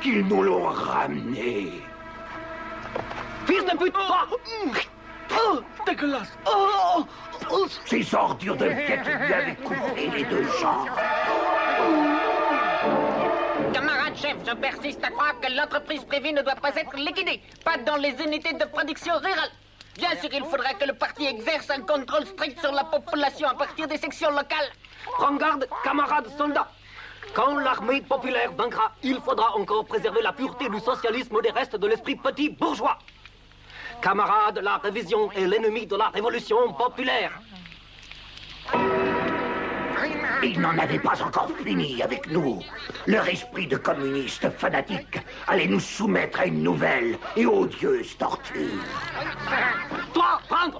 qu'ils nous l'ont ramené. Fils de pute, toi! Oh, dégueulasse! Oh, Ces ordures de viettes lui avaient coupé les 2 jambes. Camarade chef, je persiste à croire que l'entreprise privée ne doit pas être liquidée. Pas dans les unités de production rurale. Bien sûr, il faudra que le parti exerce un contrôle strict sur la population à partir des sections locales. prends garde, camarades soldats! Quand l'armée populaire vaincra, il faudra encore préserver la pureté du socialisme des restes de l'esprit petit bourgeois. Camarades, la révision est l'ennemi de la révolution populaire. Ils n'en avaient pas encore fini avec nous. Leur esprit de communiste fanatique allait nous soumettre à une nouvelle et odieuse torture. Toi prendre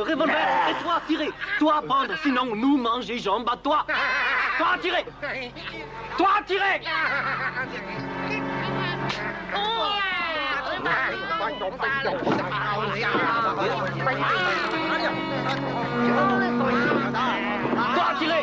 revolver et toi tirer. Toi prendre, sinon nous manger jambes à toi. Toi tirer. Toi tirer. Toi tirer.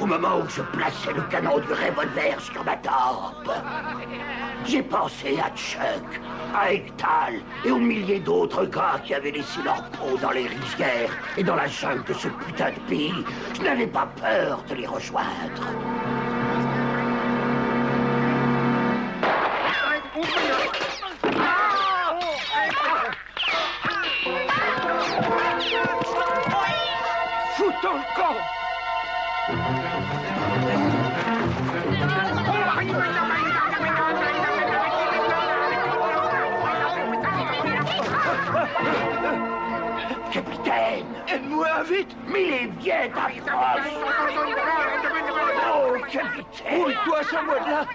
Au moment où je plaçais le canon du revolver sur ma tempe, j'ai pensé à Chuck, à Ektal et aux milliers d'autres gars qui avaient laissé leur peau dans les rizières et dans la jungle de ce putain de pays. Je n'avais pas peur de les rejoindre. Fous ton camp! Capitaine! Aide-moi vite! Mais les vieilles approchent! Oh, capitaine! Ouvre-toi, ce mot-là!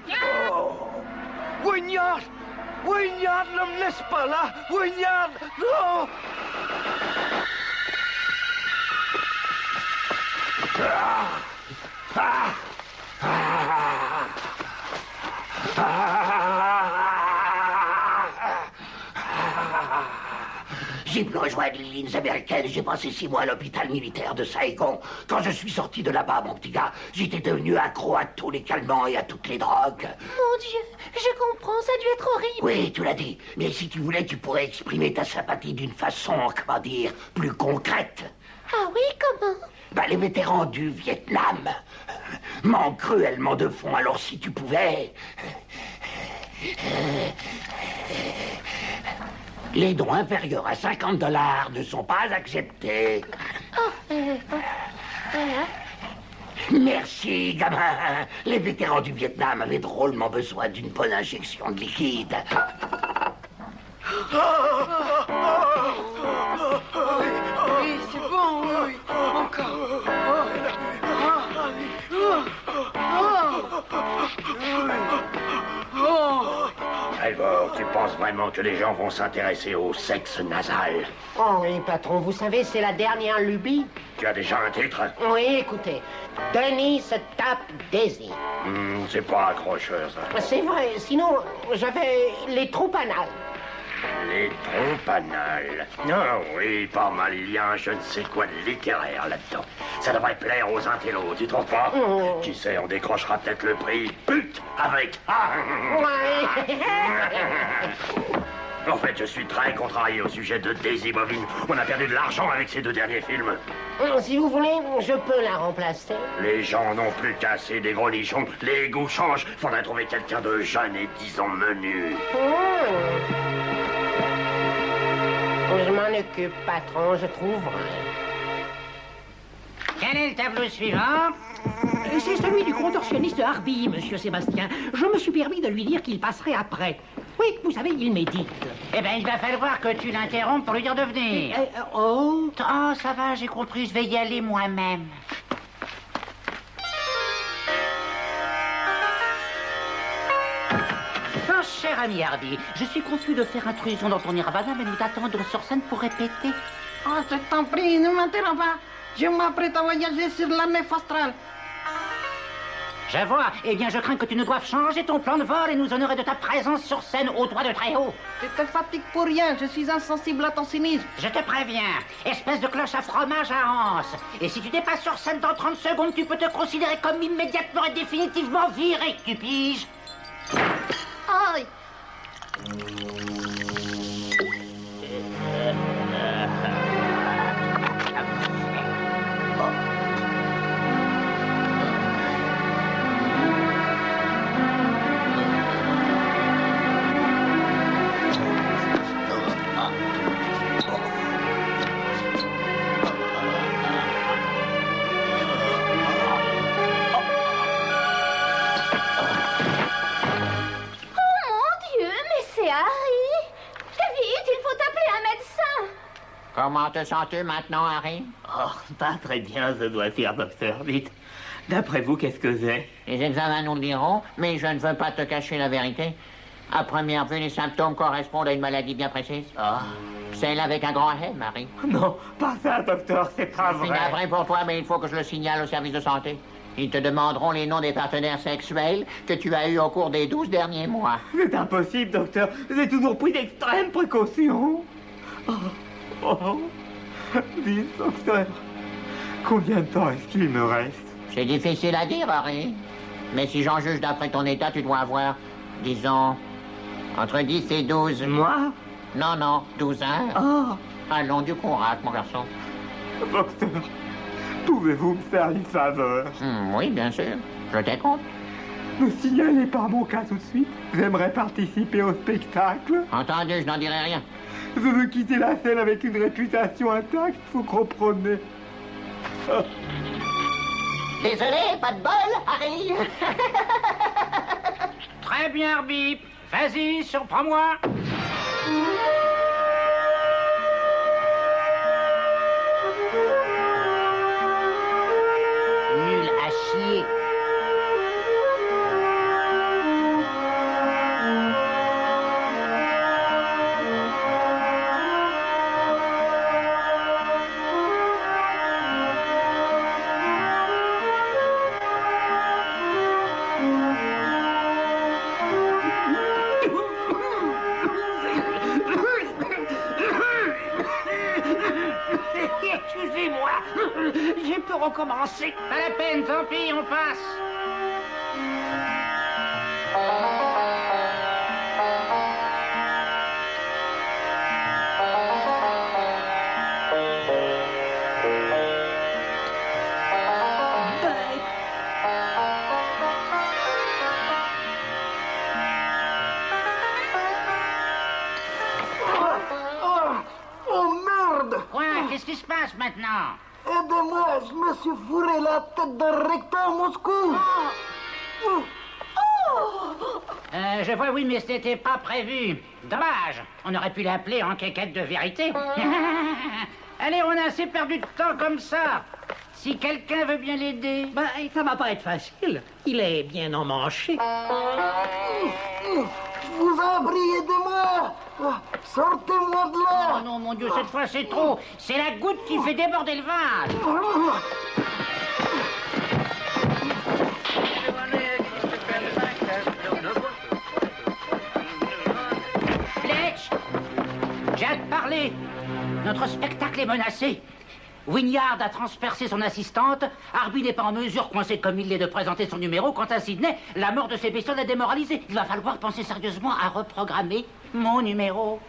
Oh. Wignard! Wignard, ne me laisse pas là! Wignard! Non! J'ai pu rejoindre les lignes américaines. J'ai passé 6 mois à l'hôpital militaire de Saigon. Quand je suis sorti de là-bas, mon petit gars, j'étais devenu accro à tous les calmants et à toutes les drogues. Mon Dieu, je comprends, ça a dû être horrible. Oui, tu l'as dit. Mais si tu voulais, tu pourrais exprimer ta sympathie d'une façon, comment dire, plus concrète. Ah oui, comment? Ben, les vétérans du Vietnam manquent cruellement de fonds. Alors si tu pouvais... Les dons inférieurs à $50 ne sont pas acceptés. Merci, gamin. Les vétérans du Vietnam avaient drôlement besoin d'une bonne injection de liquide. Oui, c'est bon, oui. Encore. Trevor, tu penses vraiment que les gens vont s'intéresser au sexe nasal? Oh oui, patron, vous savez, c'est la dernière lubie. Tu as déjà un titre? Oui, écoutez. Denis se tape Daisy. C'est pas accrocheur, ça. C'est vrai, sinon, j'avais les troupes anales. Les trompes anales. Ah oui, pas mal. Il y a un je ne sais quoi de littéraire là-dedans. Ça devrait plaire aux intellos, tu trouves pas? Qui sait, on décrochera peut-être le prix pute avec. En fait, je suis très contrarié au sujet de Daisy Bovine. On a perdu de l'argent avec ces 2 derniers films. Si vous voulez, je peux la remplacer. Les gens n'ont plus qu'assez des gros nichons. Les goûts changent. Faudrait trouver quelqu'un de jeune et disons menu. Je m'en occupe, patron, je trouverai. Quel est le tableau suivant? C'est celui du contorsionniste Harby, monsieur Sébastien. Je me suis permis de lui dire qu'il passerait après. Oui, vous savez, il médite. Eh bien, il va falloir que tu l'interrompes pour lui dire de venir. Oh, ça va, j'ai compris, je vais y aller moi-même. Oh, cher ami Hardy, je suis confus de faire intrusion dans ton nirvana, mais nous t'attendons sur scène pour répéter. Oh, je t'en prie, ne m'interromps pas. Je m'apprête à voyager sur la nef astrale. Je vois. Eh bien, je crains que tu ne doives changer ton plan de vol et nous honorer de ta présence sur scène au doigt de très haut. Tu te fatigues pour rien, je suis insensible à ton cynisme. Je te préviens, espèce de cloche à fromage à anse. Et si tu dépasses sur scène dans 30 secondes, tu peux te considérer comme immédiatement et définitivement viré, tu piges? Aïe! Comment te sens-tu maintenant, Harry? Oh, pas très bien, je dois dire, docteur. Dites, d'après vous, qu'est-ce que c'est? Les examens nous le diront, mais je ne veux pas te cacher la vérité. À première vue, les symptômes correspondent à une maladie bien précise. Celle avec un grand M, Harry. Non, pas ça, docteur, c'est pas vrai. C'est navré pour toi, mais il faut que je le signale au service de santé. Ils te demanderont les noms des partenaires sexuels que tu as eus au cours des 12 derniers mois. C'est impossible, docteur. J'ai toujours pris d'extrêmes précautions. Dites, docteur, combien de temps est-ce qu'il me reste? C'est difficile à dire, Harry. Mais si j'en juge d'après ton état, tu dois avoir, disons, entre 10 et 12. Moi? Non, 12 heures. Ah. Allons, du courage, mon garçon. Docteur, pouvez-vous me faire une faveur? Oui, bien sûr. Je t'écoute. Me signalez par mon cas tout de suite. J'aimerais participer au spectacle. Entendu, je n'en dirai rien. Je veux quitter la scène avec une réputation intacte, vous comprenez. Désolé, pas de bol, Harry. Très bien, Bip. Vas-y, surprends-moi. Nul à chier. Excusez-moi, j'ai pu recommencer. Pas la peine, tant pis, on passe. Oh merde! Quoi? Qu'est-ce qui se passe maintenant? Aidez-moi, je me suis fourré la tête d'un recteur Moscou! Je vois, oui, mais c'était pas prévu. Dommage. On aurait pu l'appeler en quéquette de vérité. Allez, on a assez perdu de temps comme ça. Si quelqu'un veut bien l'aider... Ben, ça va pas être facile. Il est bien emmanché. Vous en prie, aidez-moi! Sortez-moi de là! Oh non, mon Dieu, cette fois c'est trop. C'est la goutte qui fait déborder le vase. Fletch, j'ai hâte de parler. Notre spectacle est menacé. Wynyard a transpercé son assistante. Harby n'est pas en mesure, coincé comme il l'est, de présenter son numéro. Quant à Sydney, la mort de ses bestioles l'a démoralisé. Il va falloir penser sérieusement à reprogrammer mon numéro.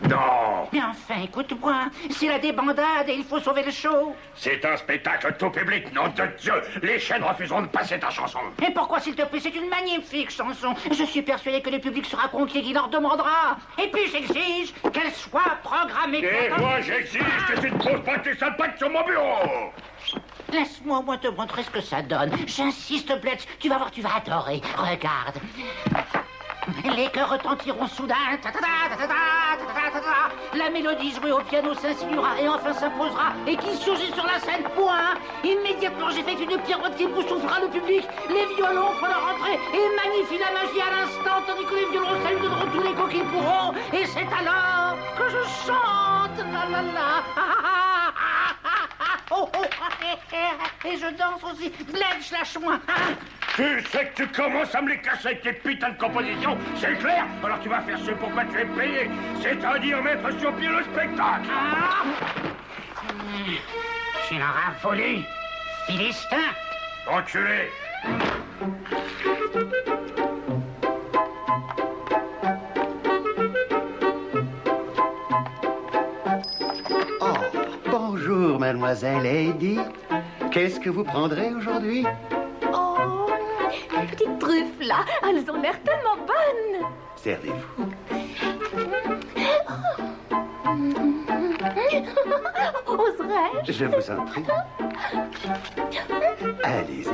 Non! Mais enfin, écoute-moi, c'est la débandade et il faut sauver le show. C'est un spectacle tout public, nom de Dieu! Les chaînes refuseront de passer ta chanson. Et pourquoi, s'il te plaît? C'est une magnifique chanson. Je suis persuadé que le public sera conquis, qu'il leur demandera. Et puis j'exige qu'elle soit programmée. Et moi, j'exige que tu ne poses pas tes sales pattes sur mon bureau! Laisse-moi au moins te montrer ce que ça donne. J'insiste, Bletch. Tu vas voir, tu vas adorer. Regarde. Les chœurs retentiront soudain. La mélodie jouée au piano s'insinuera et enfin s'imposera. Et qui surgit sur la scène? Point. Immédiatement, j'effectue une pirouette qui époustouflera le public. Les violons font leur entrée et magnifient la magie à l'instant, tandis que les violons saluent de tous les coups qu'ils pourront. Et c'est alors que je chante. La la la. Oh, oh, et je danse aussi. Bletch, lâche-moi. Tu sais que tu commences à me les casser avec tes putains de compositions, c'est clair? Alors tu vas faire ce pourquoi tu es payé, c'est-à-dire mettre sur pied le spectacle. Tu l'auras voulu, Philistin. Enculé. Bonjour, mademoiselle Heidi. Qu'est-ce que vous prendrez aujourd'hui? Oh, les petites truffes là, elles ont l'air tellement bonnes. Servez-vous. Oserais-je? Je vous en prie. Allez-y.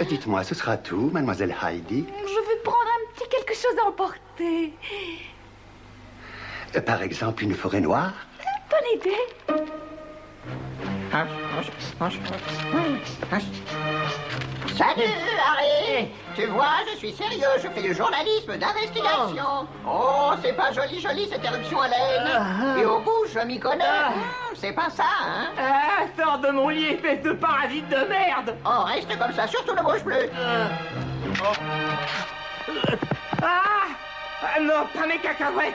Dites-moi, ce sera tout, mademoiselle Heidi? Je veux prendre un petit quelque chose à emporter. Par exemple, une forêt noire? Bonne idée. Salut, Harry! Tu vois, je suis sérieux, je fais du journalisme d'investigation. Oh, c'est pas joli cette éruption à laine. Et au goût, je m'y connais. C'est pas ça, hein? Sors de mon lit, espèce de parasite de merde! Oh, reste comme ça, surtout ne bouge plus. Non, pas mes cacahuètes!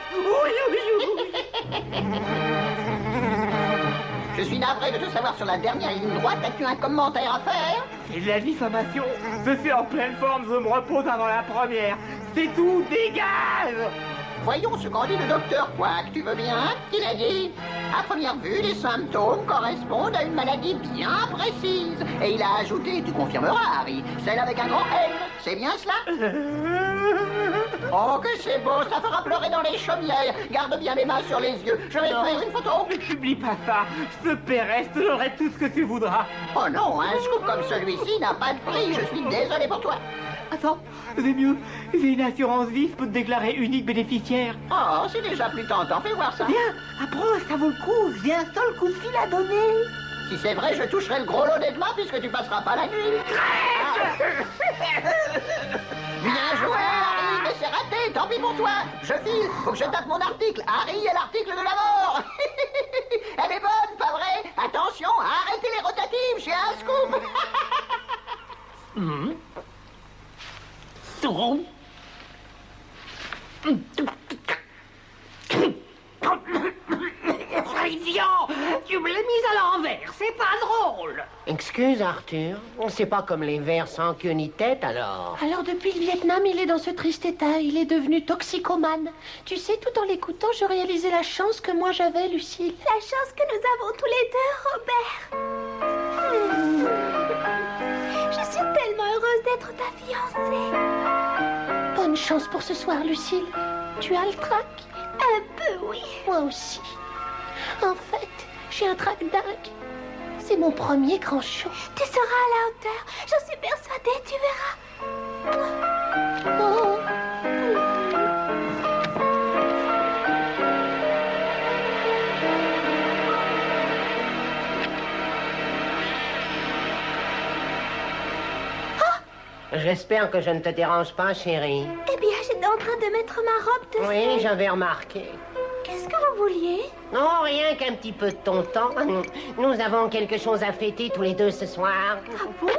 Je suis navré de te savoir sur la dernière ligne droite. As-tu un commentaire à faire? C'est de la diffamation. Je suis en pleine forme, je me repose avant la première. C'est tout, dégage! Voyons ce qu'en dit le docteur Quack, tu veux bien? Il a dit, à première vue, les symptômes correspondent à une maladie bien précise. Et il a ajouté, tu confirmeras, Harry, celle avec un grand N. C'est bien cela? Oh, que c'est beau, ça fera pleurer dans les chaumières. Garde bien les mains sur les yeux. Je vais te faire une photo. Ne publie pas ça. Je te paierai, je te donnerai tout ce que tu voudras. Oh non, un scoop comme celui-ci n'a pas de prix. Je suis désolé pour toi. Attends, c'est mieux. J'ai une assurance vie, je peux te déclarer unique bénéficiaire. Oh, c'est déjà plus tentant. Fais voir ça. Viens, approche, ça vaut le coup. J'ai un seul coup de fil à donner. Si c'est vrai, je toucherai le gros lot des demain puisque tu passeras pas la nuit. Bien joué, Harry, mais c'est raté. Tant pis pour toi. Je file. Faut que je tape mon article. Harry est l'article de la mort. Elle est bonne, pas vrai? Attention, arrêtez les rotatives. J'ai un scoop. Idiot! Tu me l'as mise à l'envers, c'est pas drôle! Excuse, Arthur. C'est pas comme les vers sans queue ni tête, alors. Alors, depuis le Vietnam, il est dans ce triste état. Il est devenu toxicomane. Tu sais, tout en l'écoutant, je réalisais la chance que moi j'avais, Lucille. La chance que nous avons tous les deux, Robert. Je suis tellement heureuse d'être ta fiancée. Bonne chance pour ce soir, Lucille. Tu as le trac? Un peu, oui. Moi aussi. En fait, j'ai un trac dingue. C'est mon premier grand show. Tu seras à la hauteur. J'en suis persuadée, tu verras. Oh. J'espère que je ne te dérange pas, chérie. Eh bien, j'étais en train de mettre ma robe de Oui, cire. j'avais remarqué. Qu'est-ce que vous vouliez? Non, rien qu'un petit peu de ton temps. Nous avons quelque chose à fêter tous les deux ce soir. Ah bon?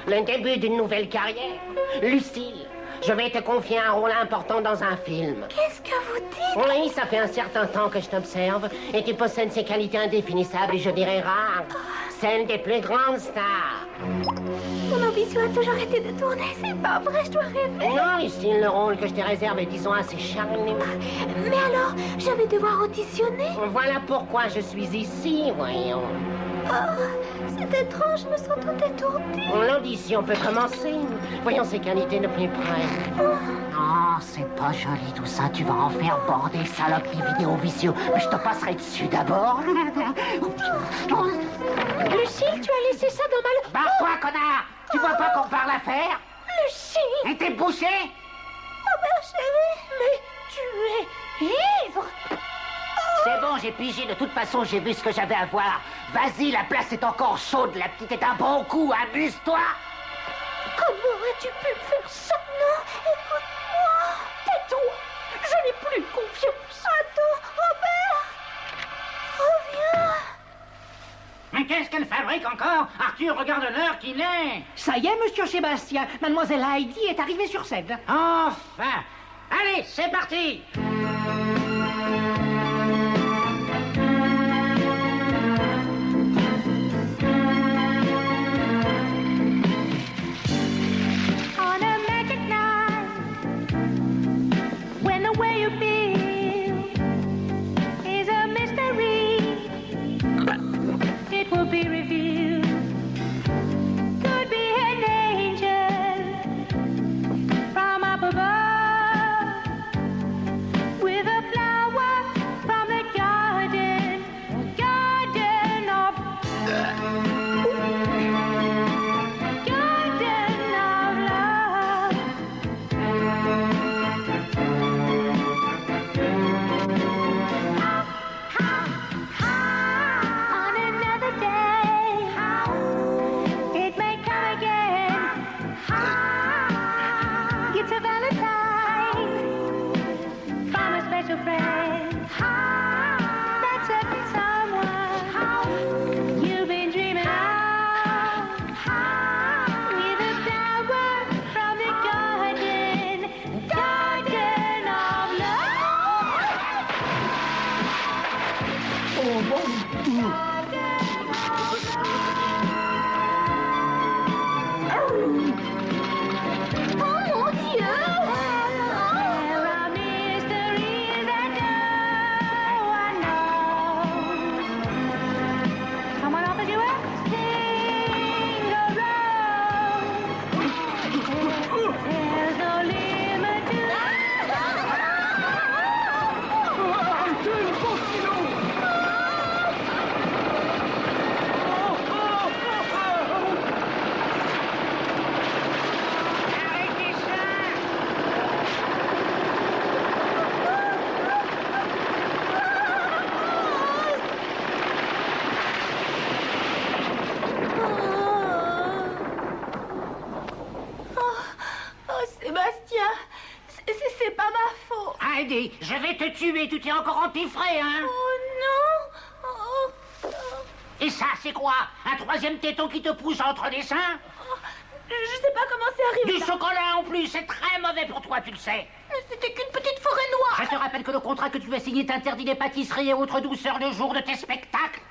Le début d'une nouvelle carrière. Lucille, je vais te confier un rôle important dans un film. Qu'est-ce que vous dites? Oui, ça fait un certain temps que je t'observe et tu possèdes ces qualités indéfinissables et je dirais rares. Celles des plus grandes stars. Mon ambition a toujours été de tourner, c'est pas vrai, je dois rêver. Non, Lucille, le rôle que je te réserve est, disons, assez charmant. Mais alors, je vais devoir auditionner? Voilà pourquoi je suis ici, voyons. Oh, c'est étrange, je me sens tout étourdie. L'audition peut commencer. Voyons ses qualités de plus près. Non, c'est pas joli tout ça. Tu vas en faire border, salope, les vidéos vicieux. Mais je te passerai dessus d'abord. Lucille, tu as laissé ça dans ma... Barre-toi, connard! Tu vois pas qu'on parle à faire? Lucille! Et t'es bouché? Oh, ma chérie! Mais tu es ivre! C'est bon, j'ai pigé. De toute façon, j'ai vu ce que j'avais à voir. Vas-y, la place est encore chaude. La petite est un bon coup. Amuse-toi. Comment as-tu pu me faire ça? Non, écoute-moi. Tais-toi. Je n'ai plus confiance. Attends, Robert. Reviens. Mais qu'est-ce qu'elle fabrique encore? Arthur, regarde l'heure qu'il est. Ça y est, monsieur Sébastien. Mademoiselle Heidi est arrivée sur scène. Enfin. Allez, c'est parti. On a magic night, when the way you feel is a mystery, it will be revealed. Could be an angel from up above, Eddie, je vais te tuer, tu t'es encore empiffré, hein? Oh non! Oh. Et ça, c'est quoi? Un troisième téton qui te pousse entre les seins? Je sais pas comment c'est arrivé. Du chocolat en plus, c'est très mauvais pour toi, tu le sais. Mais c'était qu'une petite forêt noire. Je te rappelle que le contrat que tu as signé t'interdit les pâtisseries et autres douceurs le jour de tes spectacles.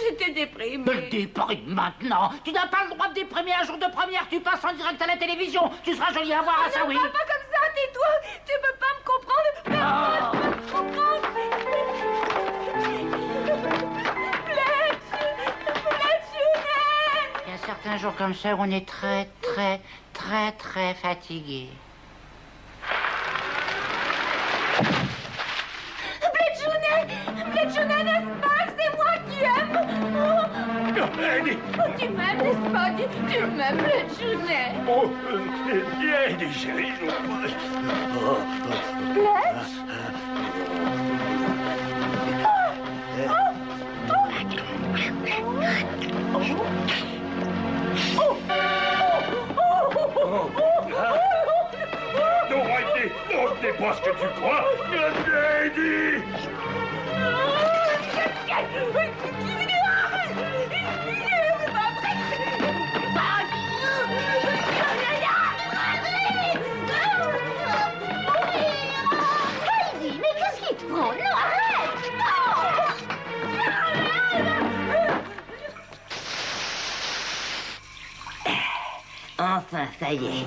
J'étais déprimée. Me déprime maintenant. Tu n'as pas le droit de déprimer un jour de première. Tu passes en direct à la télévision. Tu seras jolie à voir à ça, oui. Ne parle pas comme ça, tais-toi. Tu peux pas me comprendre. Personne ne peut me comprendre. Il y a certains jours comme ça où on est très fatigué. Bled Junet, n'est-ce pas? C'est moi qui aime. Eddie! Oh, tu m'aimes, n'est-ce pas? Tu m'aimes, Bled Junet. Oh, Eddie, chérie. Bled? Non, Eddie! Non, ce n'est pas ce que tu crois! Eddie! Heidi, mais qu'est-ce qui te prend? Non, arrête! Enfin, ça y est.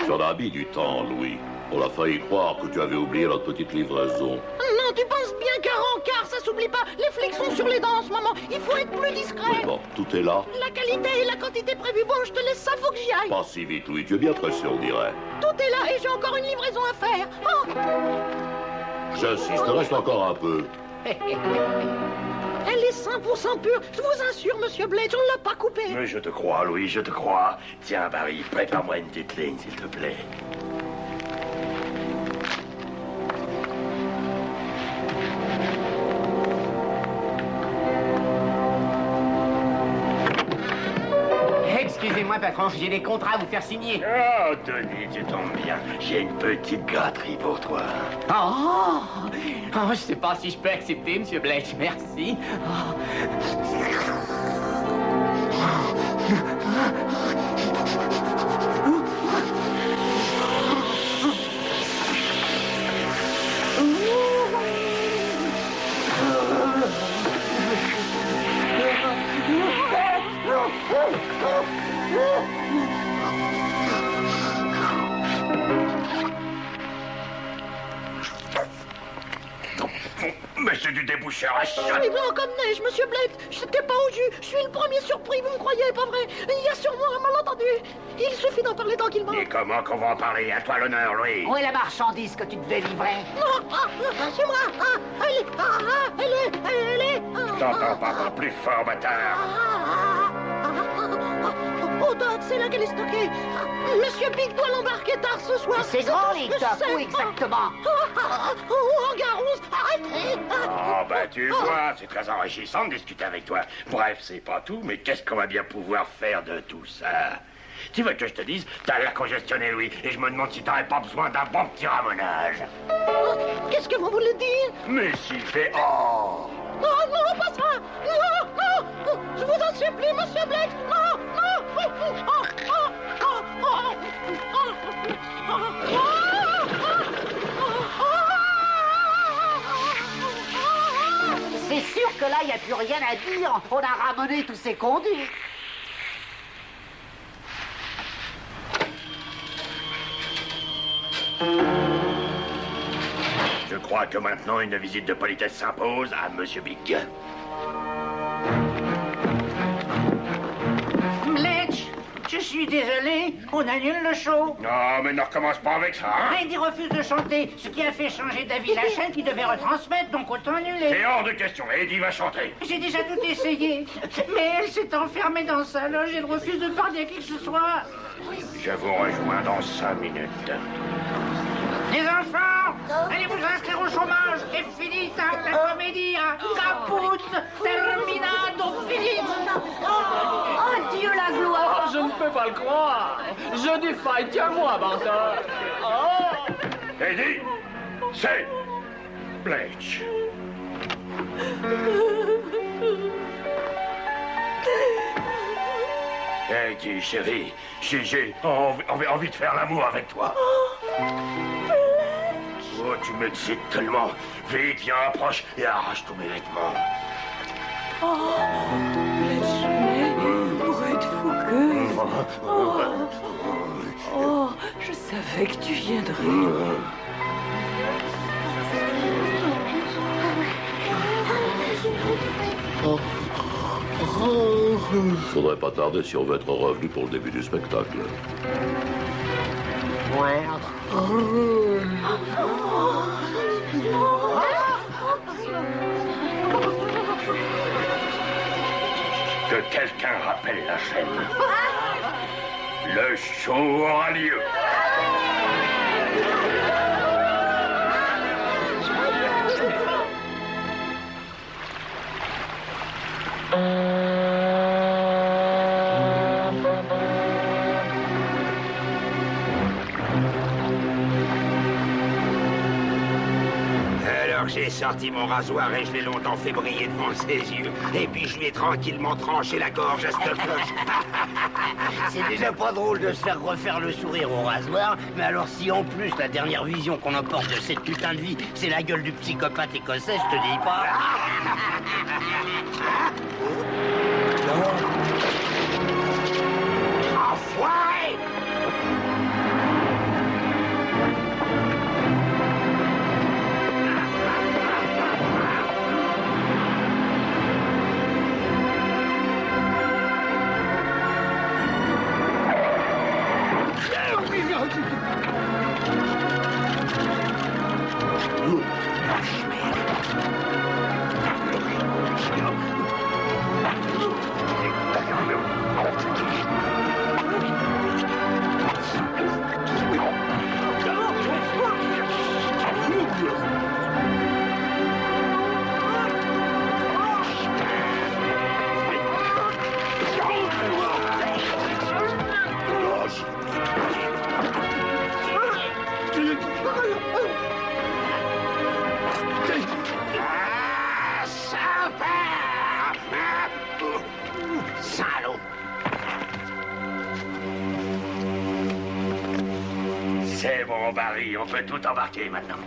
J'en as mis du temps, Louis. On a failli croire que tu avais oublié notre petite livraison. Non, tu penses bien qu'un rencard, ça s'oublie pas. Les flics sont sur les dents en ce moment. Il faut être plus discret. Mais bon, tout est là. La qualité et la quantité prévue. Bon, je te laisse ça, faut que j'y aille. Pas si vite, Louis. Tu es bien pressé, on dirait. Tout est là et j'ai encore une livraison à faire. Oh. J'insiste, reste encore un peu. Elle est 100% pure. Je vous assure, monsieur Blade, on ne l'a pas coupée. Mais je te crois, Louis, je te crois. Tiens, Barry, prépare-moi une petite ligne, s'il te plaît. Excusez-moi, patron, j'ai des contrats à vous faire signer. Oh, Tony, tu tombes bien. J'ai une petite gâterie pour toi. Oh, je sais pas si je peux accepter, monsieur Blake, merci. Mais c'est du déboucheur à Je chaud. suis blanc comme neige, monsieur Blade. J'étais pas au jus. Je suis le premier surpris, vous me croyez, pas vrai? Il y a sûrement un malentendu. Il suffit d'en parler tranquillement. Et comment qu'on va en parler? À toi l'honneur, Louis. Où est la marchandise que tu devais livrer? Non, c'est moi. Elle est. Je t'entends pas encore plus fort, bâtard. Oh, Doc, c'est là qu'elle est stockée. Monsieur Big doit l'embarquer tard ce soir. C'est grand, les Je Doc, sais. où exactement? En Garouze, arrêtez. Oh, ben tu vois, c'est très enrichissant de discuter avec toi. Bref, c'est pas tout, mais qu'est-ce qu'on va bien pouvoir faire de tout ça? Tu veux que je te dise, t'as l'air congestionné, Louis, et je me demande si t'aurais pas besoin d'un bon petit ramonage. Qu'est-ce que vous voulez dire? Mais s'il fait... Oh! Non, pas ça. Non. Je vous en supplie, monsieur Blake. Non. C'est sûr que là, il n'y a plus rien à dire. On a ramené tous ces conduits. Je crois que maintenant une visite de politesse s'impose à Monsieur Big. Bletch, je suis désolé, on annule le show. Non, mais ne recommence pas avec ça, hein? Andy refuse de chanter, ce qui a fait changer d'avis la chaîne qui devait retransmettre, donc autant annuler. C'est hors de question, Eddie va chanter. J'ai déjà tout essayé, mais elle s'est enfermée dans sa loge et elle refuse de parler à qui que ce soit. Je vous rejoins dans 5 minutes. Les enfants, allez vous inscrire au chômage. Et finita la comédie, caput, terminado, finito. Oh Dieu la gloire! Je ne peux pas le croire. Je défaille, tiens-moi, menteur. Oh! Eddie, c'est Bletch. Eddie, chérie, j'ai envie de faire l'amour avec toi. Oh, tu m'excites tellement. Vite, viens, approche et arrache tous mes vêtements. Oh, Brett Fouqueuse. Oh, je savais que tu viendrais. Faudrait pas tarder si on veut être revenu pour le début du spectacle. Que quelqu'un rappelle la chaîne. Le show aura lieu. Alors j'ai sorti mon rasoir et je l'ai longtemps fait briller devant ses yeux. Et puis je lui ai tranquillement tranché la gorge à cette cloche. C'est déjà pas drôle de se faire refaire le sourire au rasoir, mais alors si en plus la dernière vision qu'on emporte de cette putain de vie, c'est la gueule du psychopathe écossais, je te dis pas. Enfoiré! Salaud! C'est bon, Barry, on peut tout embarquer maintenant.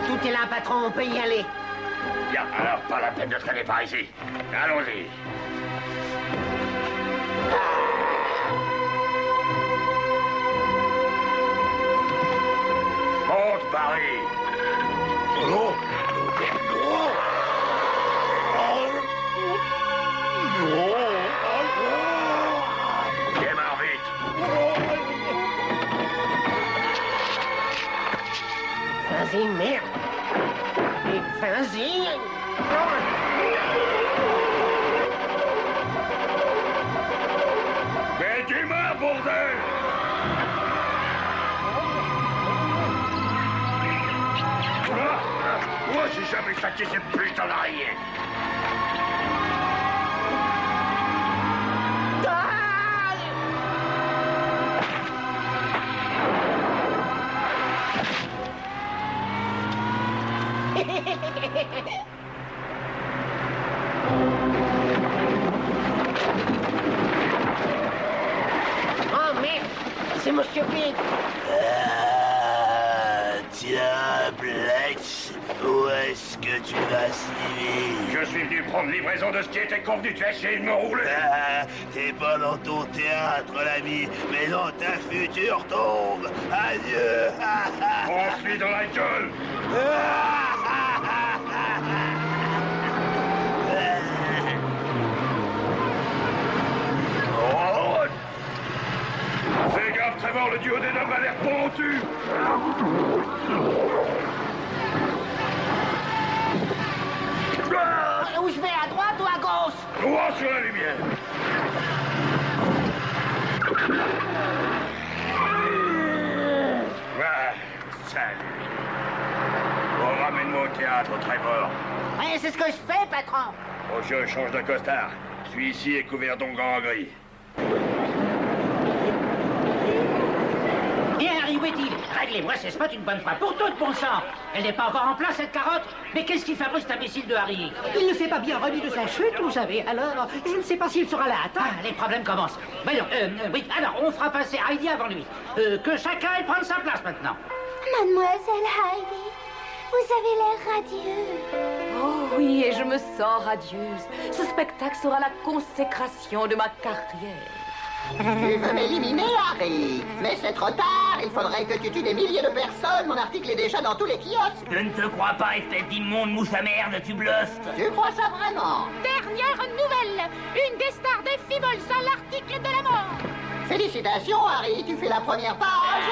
Tout est là, patron, on peut y aller. Bien, alors pas la peine de traîner par ici. Allons-y. Monte, Barry. Oh. Démarre vite. Vas-y, merde. Et vas-y. Mais dis-moi, bordel! Moi, j'ai jamais saqué ces putains d'araignées. Oh merde, c'est Monsieur Big. Tiens, Bletch, où est-ce que tu vas sniver? Je suis venu prendre livraison de ce qui était convenu. Tu as essayé de me rouler. Ah, t'es pas dans ton théâtre, l'ami, mais dans ta future tombe. Adieu. On suit dans la gueule. Fais gaffe, Trevor, le duo des dames a l'air pentu. Où je vais, à droite ou à gauche? Droit sur la lumière. Ah, salut. Bon, ramène-moi au théâtre, Trevor. Ouais, c'est ce que je fais, patron. Oh, je change de costard. Celui-ci est couvert d'ongles en gris. Bien, Harry, où est-il? Réglez-moi ces spots une bonne fois pour toutes, bon sang. Elle n'est pas encore en place, cette carotte. Mais qu'est-ce qui fabrique cet imbécile de Harry? Il ne s'est pas bien remis de sa chute, vous savez. Alors, je ne sais pas s'il sera là à temps. Ah, les problèmes commencent. Voyons, oui, alors, on fera passer Heidi avant lui. Que chacun aille prendre sa place maintenant. Mademoiselle Heidi, vous avez l'air radieux. Oh oui, et je me sens radieuse. Ce spectacle sera la consécration de ma carrière. Tu veux m'éliminer, Harry? Mais c'est trop tard. Il faudrait que tu tues des milliers de personnes. Mon article est déjà dans tous les kiosques. Je ne te crois pas, espèce d'immonde mouche à merde, tu bluffes. Tu crois ça vraiment? Dernière nouvelle, une des stars des Feebles à l'article de la mort. Félicitations, Harry. Tu fais la première page.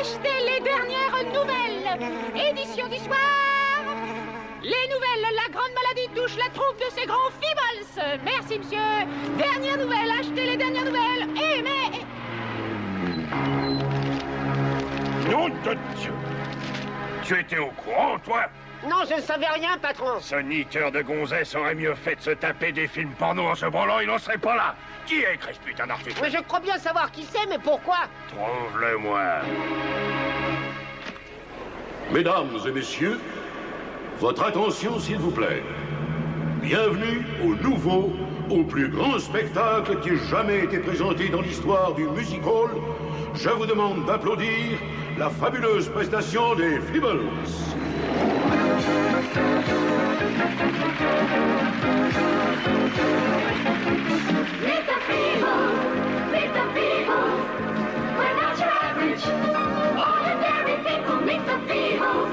Achetez les dernières nouvelles. Édition du soir. Les nouvelles, la grande maladie touche la troupe de ces grands Feebles. Merci, monsieur. Dernière nouvelle, achetez les dernières nouvelles. Eh, mais... Nom de Dieu! Tu étais au courant, toi? Non, je ne savais rien, patron. Ce niqueur de gonzesse aurait mieux fait de se taper des films porno en se branlant, il n'en serait pas là. Qui a écrit ce putain d'article? Mais je crois bien savoir qui c'est, mais pourquoi? Trouve-le-moi. Mesdames et messieurs, votre attention, s'il vous plaît. Bienvenue au nouveau, au plus grand spectacle qui ait jamais été présenté dans l'histoire du music hall. Je vous demande d'applaudir la fabuleuse prestation des Feebles. Meet the Feebles, meet the Feebles. We're not your average, ordinary people. Meet the Feebles,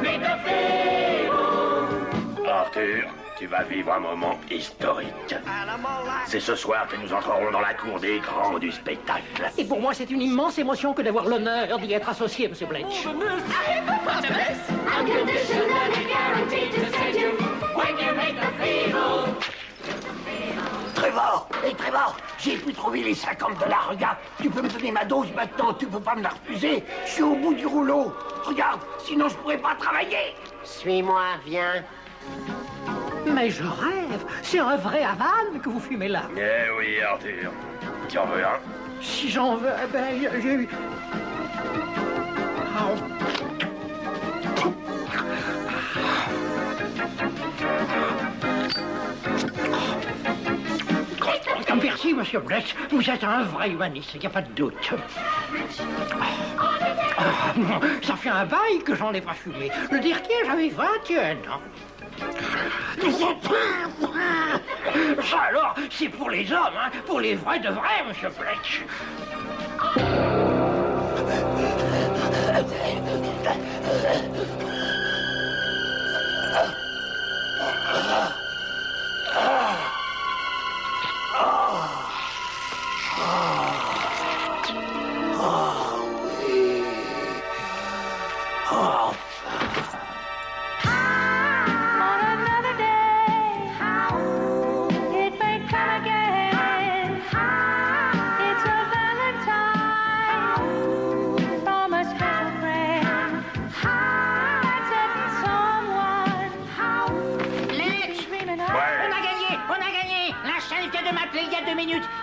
meet the Feebles. Arthur, tu vas vivre un moment historique. C'est ce soir que nous entrerons dans la cour des grands du spectacle. Et pour moi, c'est une immense émotion que d'avoir l'honneur d'y être associé, monsieur Bletch. Unconditionally guaranteed to send you when you make the Feebles. Trevor, Trevor, j'ai pu trouver les $50. Regarde, tu peux me donner ma dose maintenant, tu peux pas me la refuser. Je suis au bout du rouleau. Regarde, sinon je pourrais pas travailler. Suis-moi, viens. Mais je rêve. C'est un vrai Havane que vous fumez là. Eh oui, Arthur. Tu en veux un? Si j'en veux, eh ben, j'ai eu... Merci, monsieur Bletch. Vous êtes un vrai humaniste, il n'y a pas de doute. Ça fait un bail que j'en ai pas fumé. Le dernier, j'avais 21 ans. Ça alors, c'est pour les hommes, hein, pour les vrais de vrais, monsieur Bletch.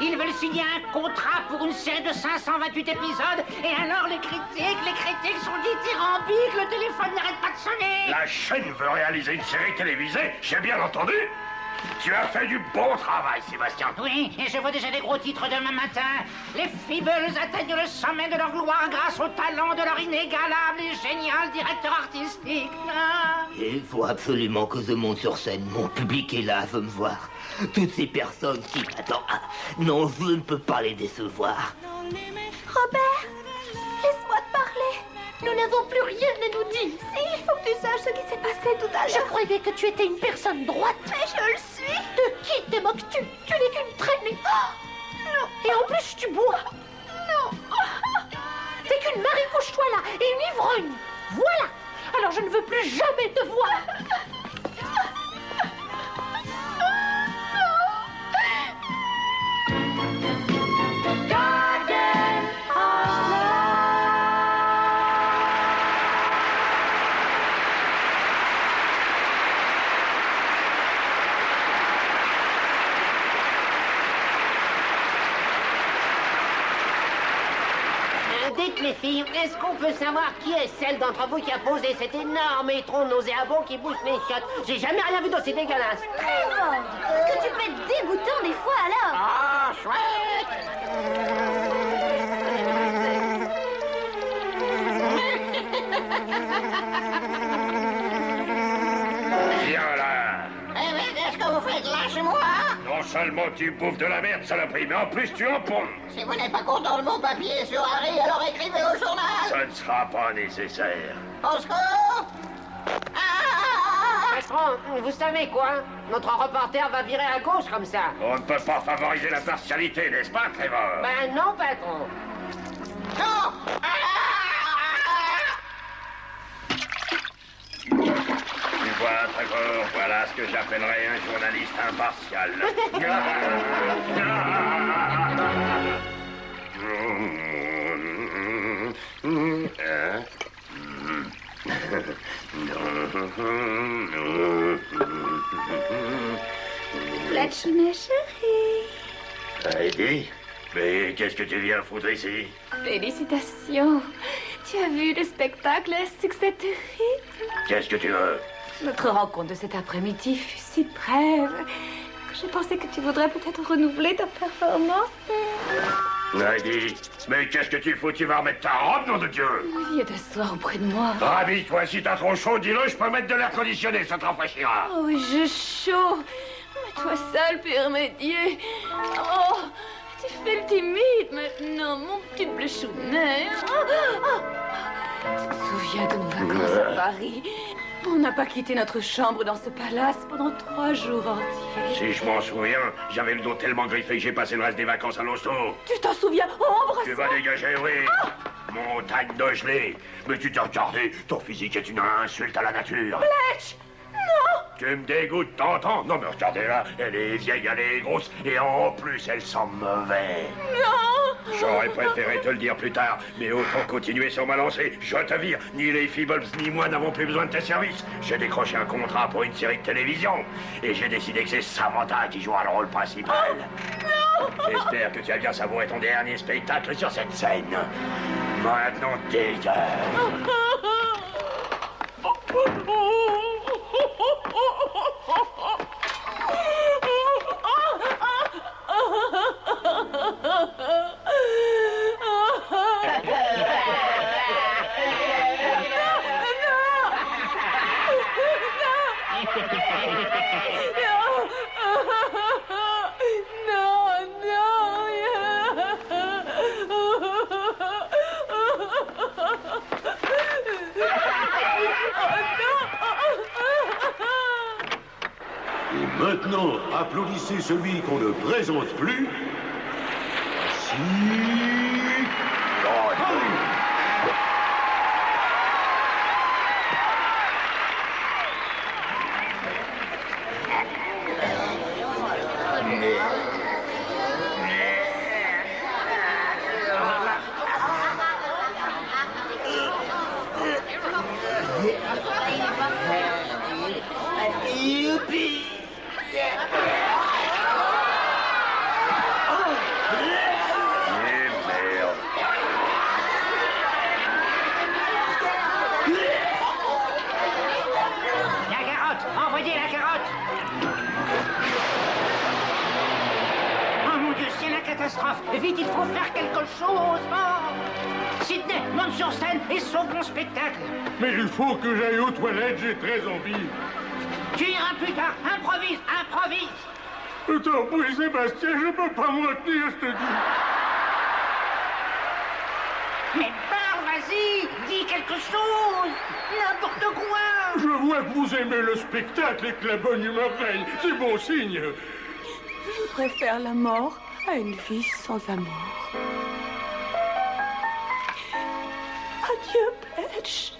Ils veulent signer un contrat pour une série de 528 épisodes. Et alors les critiques sont dithyrambiques. Le téléphone n'arrête pas de sonner. La chaîne veut réaliser une série télévisée, j'ai bien entendu. Tu as fait du bon travail, Sébastien. Oui, et je vois déjà les gros titres demain matin. Les Feebles atteignent le sommet de leur gloire grâce au talent de leur inégalable et génial directeur artistique. Ah. Il faut absolument que je monte sur scène. Mon public est là, veut me voir. Toutes ces personnes qui m'attendent. Ah, non, je ne peux pas les décevoir. Robert, laisse-moi te parler. Nous n'avons plus rien à nous dire. Si, il faut que tu saches ce qui s'est passé tout à l'heure. Je croyais que tu étais une personne droite. Mais je le suis. De qui te moques-tu? Tu n'es qu'une traînée. Oh, non. Et en plus, tu bois. Non. T'es qu'une maricouche-toi là, et une ivrogne. Voilà. Alors je ne veux plus jamais te voir. Dites les filles, est-ce qu'on peut savoir qui est celle d'entre vous qui a posé cet énorme étron nauséabond qui bouge mes chiottes? J'ai jamais rien vu d'aussi dégueulasse. Trevor, est-ce que tu peux être dégoûtant des fois alors? Ah, chouette! Viens là. Eh mais qu'est-ce que vous faites là chez moi? Non seulement tu bouffes de la merde, saloperie, mais en plus tu en ponds. Si vous n'êtes pas content de mon papier sur Harry, alors écrivez au journal. Ça ne sera pas nécessaire. Au secours! Patron, vous savez quoi? Notre reporter va virer à gauche comme ça. On ne peut pas favoriser la partialité, n'est-ce pas, Trevor? Ben non, patron. Non! Tu vois, Trevor, voilà ce que j'appellerais un journaliste impartial. Fletch, mes chéris. Heidi, mais qu'est-ce que tu viens foutre ici? Félicitations. Tu as vu le spectacle, un succès terrible. Qu'est-ce que tu veux? Notre rencontre de cet après-midi fut si brève que j'ai pensé que tu voudrais peut-être renouveler ta performance. Heidi, mais qu'est-ce que tu fous? Tu vas remettre ta robe, nom de Dieu! Viens t'asseoir auprès de moi. Rabis-toi, si t'as trop chaud, dis-le, je peux mettre de l'air conditionné, ça te rafraîchira. Oh, j'ai chaud. Mets-toi seul, Père Médier. Oh, tu fais le timide maintenant, mon petit blechounet. Tu te souviens de nos vacances à Paris? On n'a pas quitté notre chambre dans ce palace pendant 3 jours entiers. Si je m'en souviens, j'avais le dos tellement griffé que j'ai passé le reste des vacances à l'hosto. Tu t'en souviens? Oh, embrasse. Tu vas dégager, oui. Montagne de gelée. Mais tu t'es regardé, ton physique est une insulte à la nature. Fletch! Non! Tu me dégoûtes, t'entends? Non mais regardez-la, elle est vieille, elle est grosse, et en plus elle sent mauvais. Non! J'aurais préféré te le dire plus tard, mais autant continuer sur ma lancée. Je te vire, ni les Feebles ni moi n'avons plus besoin de tes services. J'ai décroché un contrat pour une série de télévision, et j'ai décidé que c'est Samantha qui jouera le rôle principal. Non! J'espère que tu as bien savouré ton dernier spectacle sur cette scène. Maintenant, dégage. Et maintenant, applaudissez celui qu'on ne présente plus. Youpi! Et catastrophe. Vite, il faut faire quelque chose. Oh. Sidney, monte sur scène et sauve mon spectacle. Mais il faut que j'aille aux toilettes, j'ai très envie. Tu iras plus tard. Improvise, improvise. Attends, oui, Sébastien, je peux pas me retenir, je te dis. Mais parle, vas-y, dis quelque chose. N'importe quoi. Je vois que vous aimez le spectacle et que la bonne humeur règne. C'est bon signe. Je préfère la mort à une vie sans amour. Adieu, Bletch.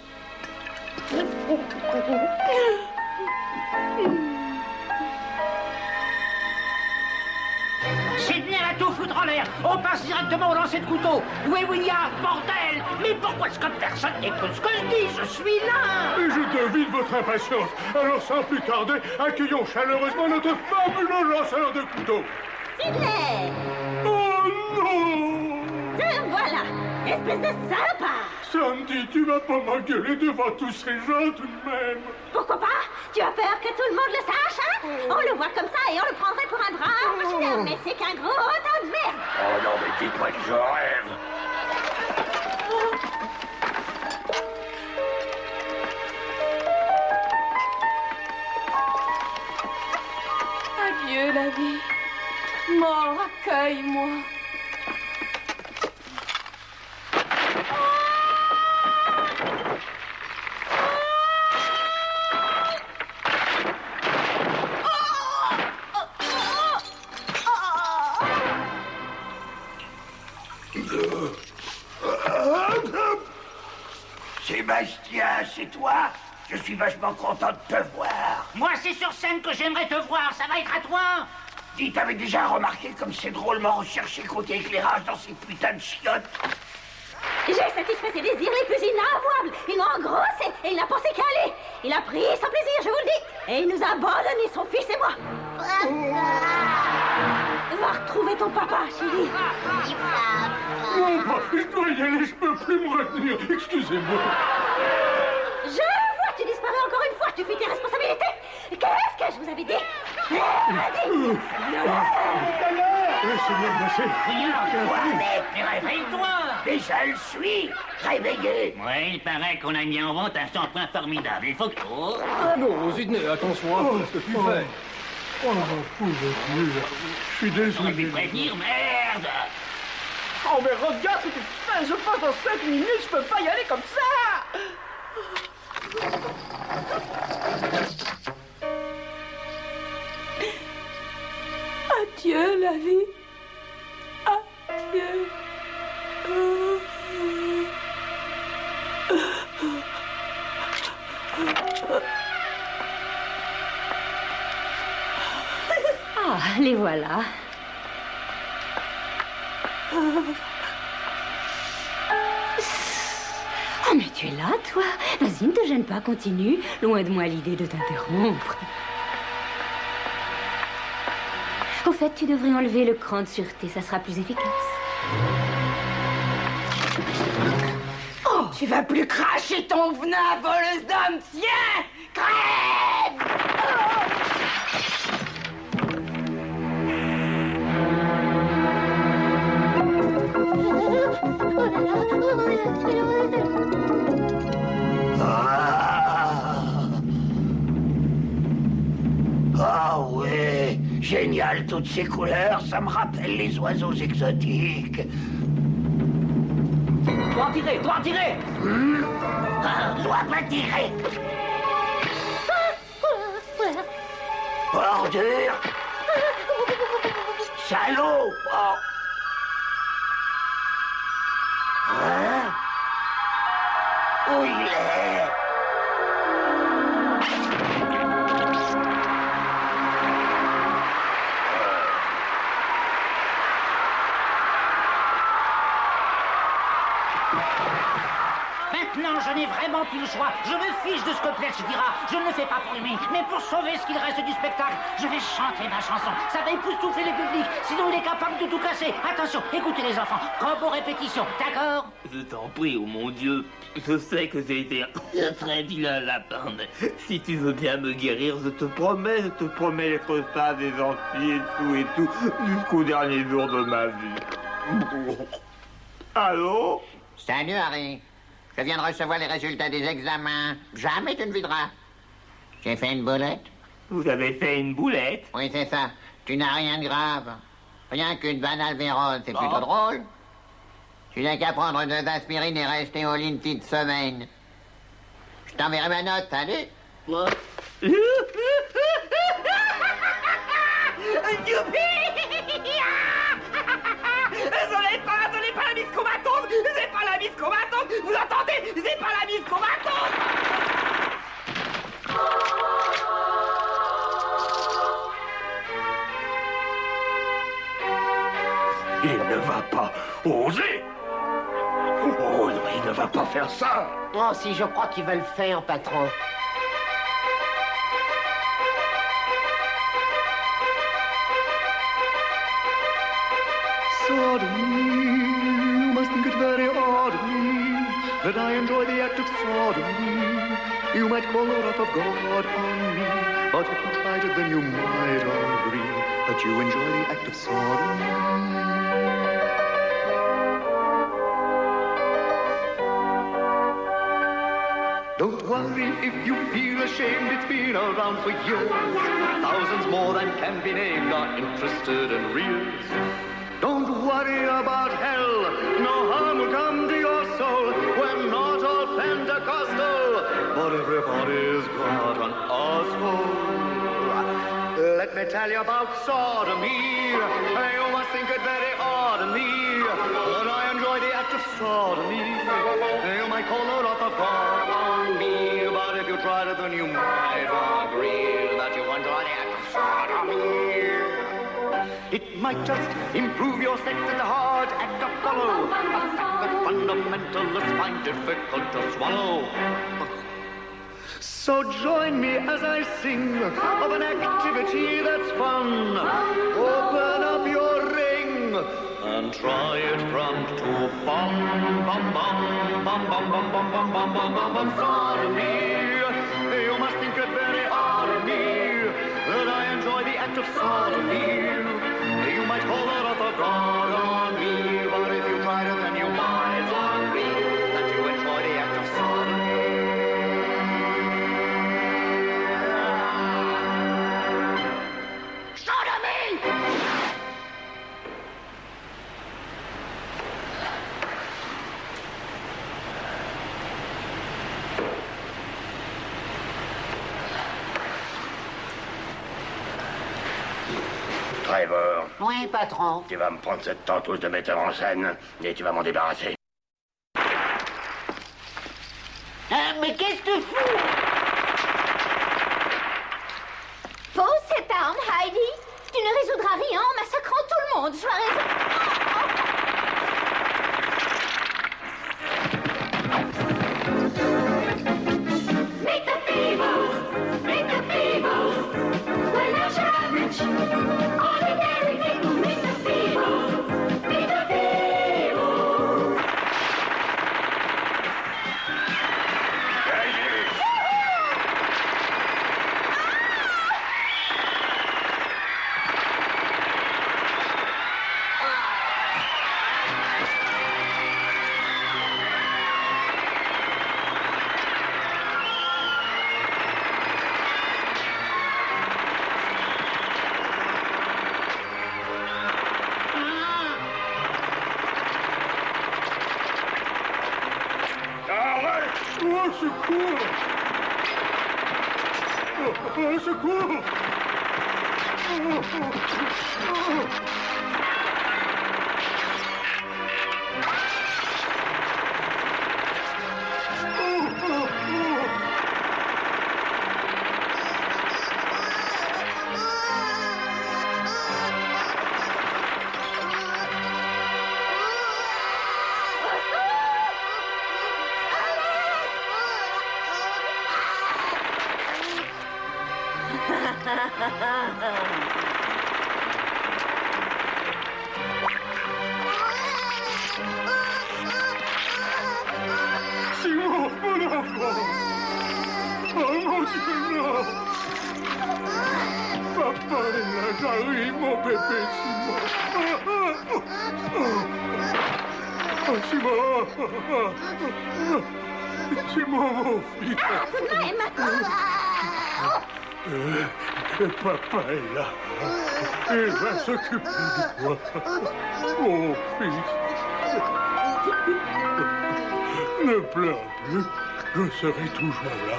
Sidney a tout foutre en l'air. On passe directement au lancer de couteau. Où est William, bordel? Mais pourquoi est-ce que personne n'écoute ce que je dis? Je suis là. Et je devine votre impatience. Alors, sans plus tarder, accueillons chaleureusement notre fabuleux lanceur de couteau. Sidney! Oh non! Te voilà! Espèce de salopard! Sandy, tu vas pas m'engueuler devant tous ces gens tout de même. Pourquoi pas? Tu as peur que tout le monde le sache, hein? On le voit comme ça et on le prendrait pour un brave machineur, mais c'est qu'un gros tas de merde! Oh non, mais dites-moi que je rêve. Adieu, la vie. Mort, accueille-moi. Sébastien, c'est toi? Je suis vachement content de te voir. Moi, c'est sur scène que j'aimerais te voir. Ça va être à toi. Dis, t'avais déjà remarqué comme c'est drôlement recherché côté éclairage dans ces putains de chiottes? J'ai satisfait ses désirs les plus inavouables. Il m'a engrossé et il n'a pensé qu'à aller. Il a pris son plaisir, je vous le dis. Et il nous a abandonnés, son fils et moi. Va retrouver ton papa, chérie. Non, pas, je dois y aller, je peux plus me retenir. Excusez-moi. Je vois que tu disparais encore une fois. Tu fuis tes responsabilités. Qu'est-ce que je vous avais dit? Laissez-moi passer. Mais réveille-toi. Déjà le suis. Réveillé. Ouais, il paraît qu'on a mis en vente un shampoing formidable. Il faut que... Oh. Ah non, Sidney, attention à ce que tu fais. Oh, j'en pouvais plus. Je suis désolé. J'aurais pu prévenir, merde. Oh, mais regarde ce que tu fais. Je passe dans 5 minutes, je peux pas y aller comme ça. Adieu, la vie. Adieu. Ah, les voilà. Oh, mais tu es là, toi. Vas-y, ne te gêne pas, continue. Loin de moi l'idée de t'interrompre. Au fait, tu devrais enlever le cran de sûreté, ça sera plus efficace. Oh, tu vas plus cracher ton venin, voleuse d'hommes, tiens! Crève! Ah ouais, génial, toutes ces couleurs, ça me rappelle les oiseaux exotiques. Dois tirer, dois tirer. Dois pas tirer. Ordure. Salaud. Oh. Hein? Où il est? Non, je n'ai vraiment plus le choix. Je me fiche de ce que Pletch dira. Je ne le fais pas pour lui, mais pour sauver ce qu'il reste du spectacle. Je vais chanter ma chanson. Ça va époustoufler le public. Sinon, il est capable de tout casser. Attention, écoutez les enfants. Comme aux répétitions, d'accord? Je t'en prie, oh mon Dieu. Je sais que j'ai été un très vilain lapin, mais si tu veux bien me guérir, je te promets d'être sage et gentil et tout, jusqu'au dernier jour de ma vie. Allô? Salut, Harry. Je viens de recevoir les résultats des examens. Jamais tu ne videras. J'ai fait une boulette. Vous avez fait une boulette? Oui, c'est ça. Tu n'as rien de grave. Rien qu'une banale vérole, c'est plutôt drôle. Tu n'as qu'à prendre 2 aspirines et rester au lit une petite semaine. Je t'enverrai ma note, salut. Ce n'est pas la Miss Comatose! C'est pas la Miss Comatose! Vous entendez? C'est pas la Miss Comatose! Il ne va pas oser. Oh non, il ne va pas faire ça. Oh, si, je crois qu'il va le faire, patron. Sodomy, you must think it very odd of me that I enjoy the act of sodomy. You might call the wrath of God on me, but if you tried it, then you might agree that you enjoy the act of sodomy. Don't worry if you feel ashamed, it's been around for years. Thousands more than can be named are interested in reels. Don't worry about hell, no harm will come to your soul. We're not all Pentecostal, but everybody's got an asshole. Let me tell you about sodomy. You must think it very odd of me that I enjoy the act of sodomy. You might call the wrath of God on me, but if you tried it, then you might agree that you enjoy the act of sodomy. It might just improve your sex and hard act to follow. A fact that fundamentalists find difficult to swallow. So join me as I sing of an activity that's fun. Open up your ring and try it front to bum bum bum bum bum bum bum bum bum bum bum bum. Sodomy, you must think it very odd of me that I enjoy the act of sodomy. You might call the wrath of God on me, but if you tried it, then you might agree that you enjoy the act of sodomy. Trevor. Oui, patron. Tu vas me prendre cette tentouse de metteur en scène et tu vas m'en débarrasser. Mais qu'est-ce que tu fous? Pose cette arme, Heidi. Tu ne résoudras rien en massacrant tout le monde. Sois Meet the Feebles! Meet the Feebles! We're not your average, ordinary people. Meet the Feebles! Meet the Feebles! Au secours! Au secours! Simon, mon enfant! Oh mon Dieu, non! Papa est là, j'arrive, mon bébé Simon! Oh, Simon! Simon, mon fils! Papa est là. Il va s'occuper de toi. Mon fils. Ne pleure plus. Je serai toujours là.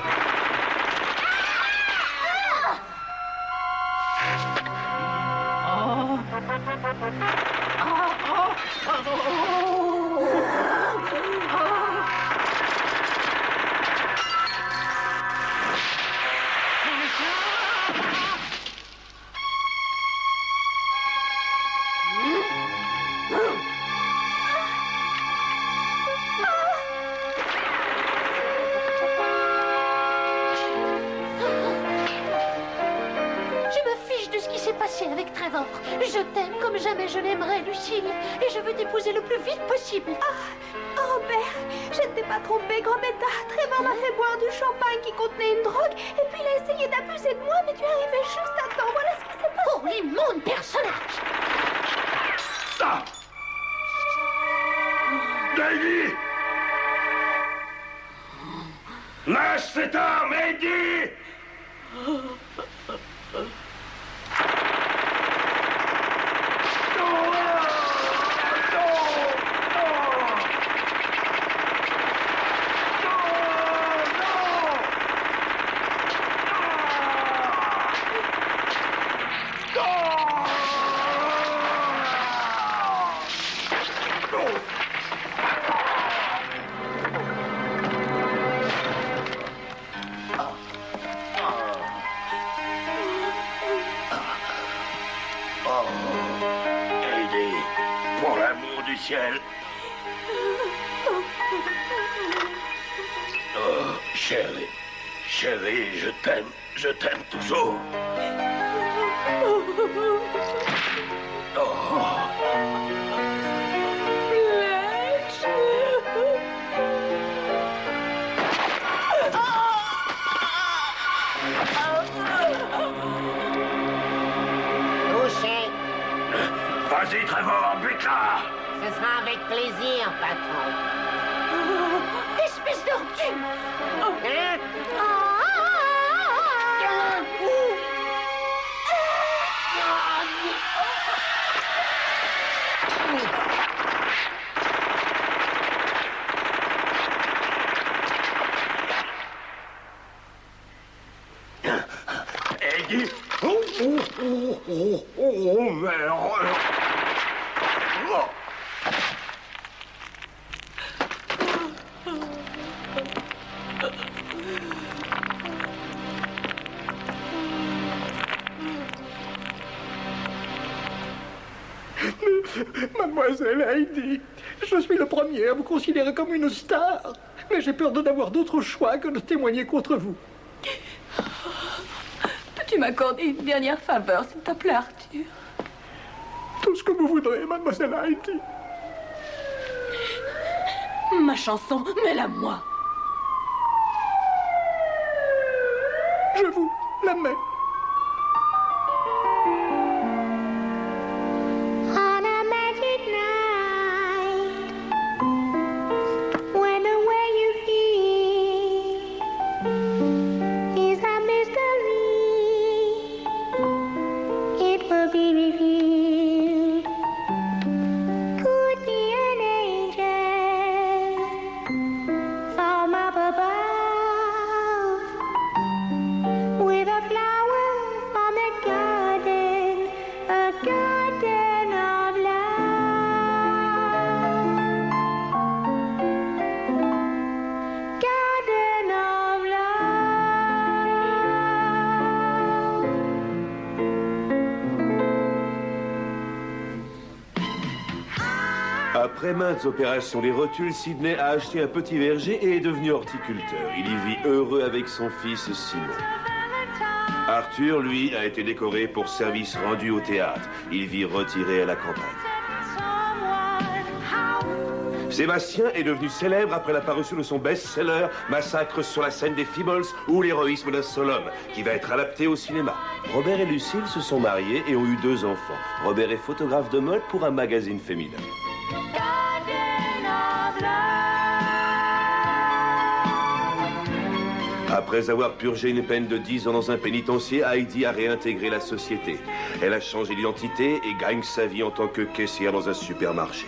Avec Trevor. Je t'aime comme jamais je l'aimerais, Lucille. Et je veux t'épouser le plus vite possible. Robert, je ne t'ai pas trompé, grand bêta. Trevor m'a fait boire du champagne qui contenait une drogue. Et puis il a essayé d'abuser de moi, mais tu es arrivé juste à temps. Voilà ce qui s'est passé. Oh, l'immonde personnage! Ah! Lady! Lâche cette arme, Eddie! Ciel. Oh, chérie, chérie, je t'aime toujours. Oh. Touché. Vas-y, Trevor, bute-la. Ce sera avec plaisir, patron. Espèce d'ordure! Hein? Eddie! Oh, merde! Oh. Mademoiselle Heidi, je suis le premier à vous considérer comme une star, mais j'ai peur de n'avoir d'autre choix que de témoigner contre vous. Peux-tu m'accorder une dernière faveur, s'il te plaît, Arthur? Tout ce que vous voudrez, Mademoiselle Heidi. Ma chanson, mets-la moi. Je vous la mets. Après maintes opérations des rotules, Sidney a acheté un petit verger et est devenu horticulteur. Il y vit heureux avec son fils Simon. Arthur, lui, a été décoré pour service rendu au théâtre. Il vit retiré à la campagne. Sébastien est devenu célèbre après la parution de son best-seller Massacre sur la scène des Feebles ou l'héroïsme d'un seul homme, qui va être adapté au cinéma. Robert et Lucille se sont mariés et ont eu 2 enfants. Robert est photographe de mode pour un magazine féminin. Après avoir purgé une peine de 10 ans dans un pénitencier, Heidi a réintégré la société. Elle a changé d'identité et gagne sa vie en tant que caissière dans un supermarché.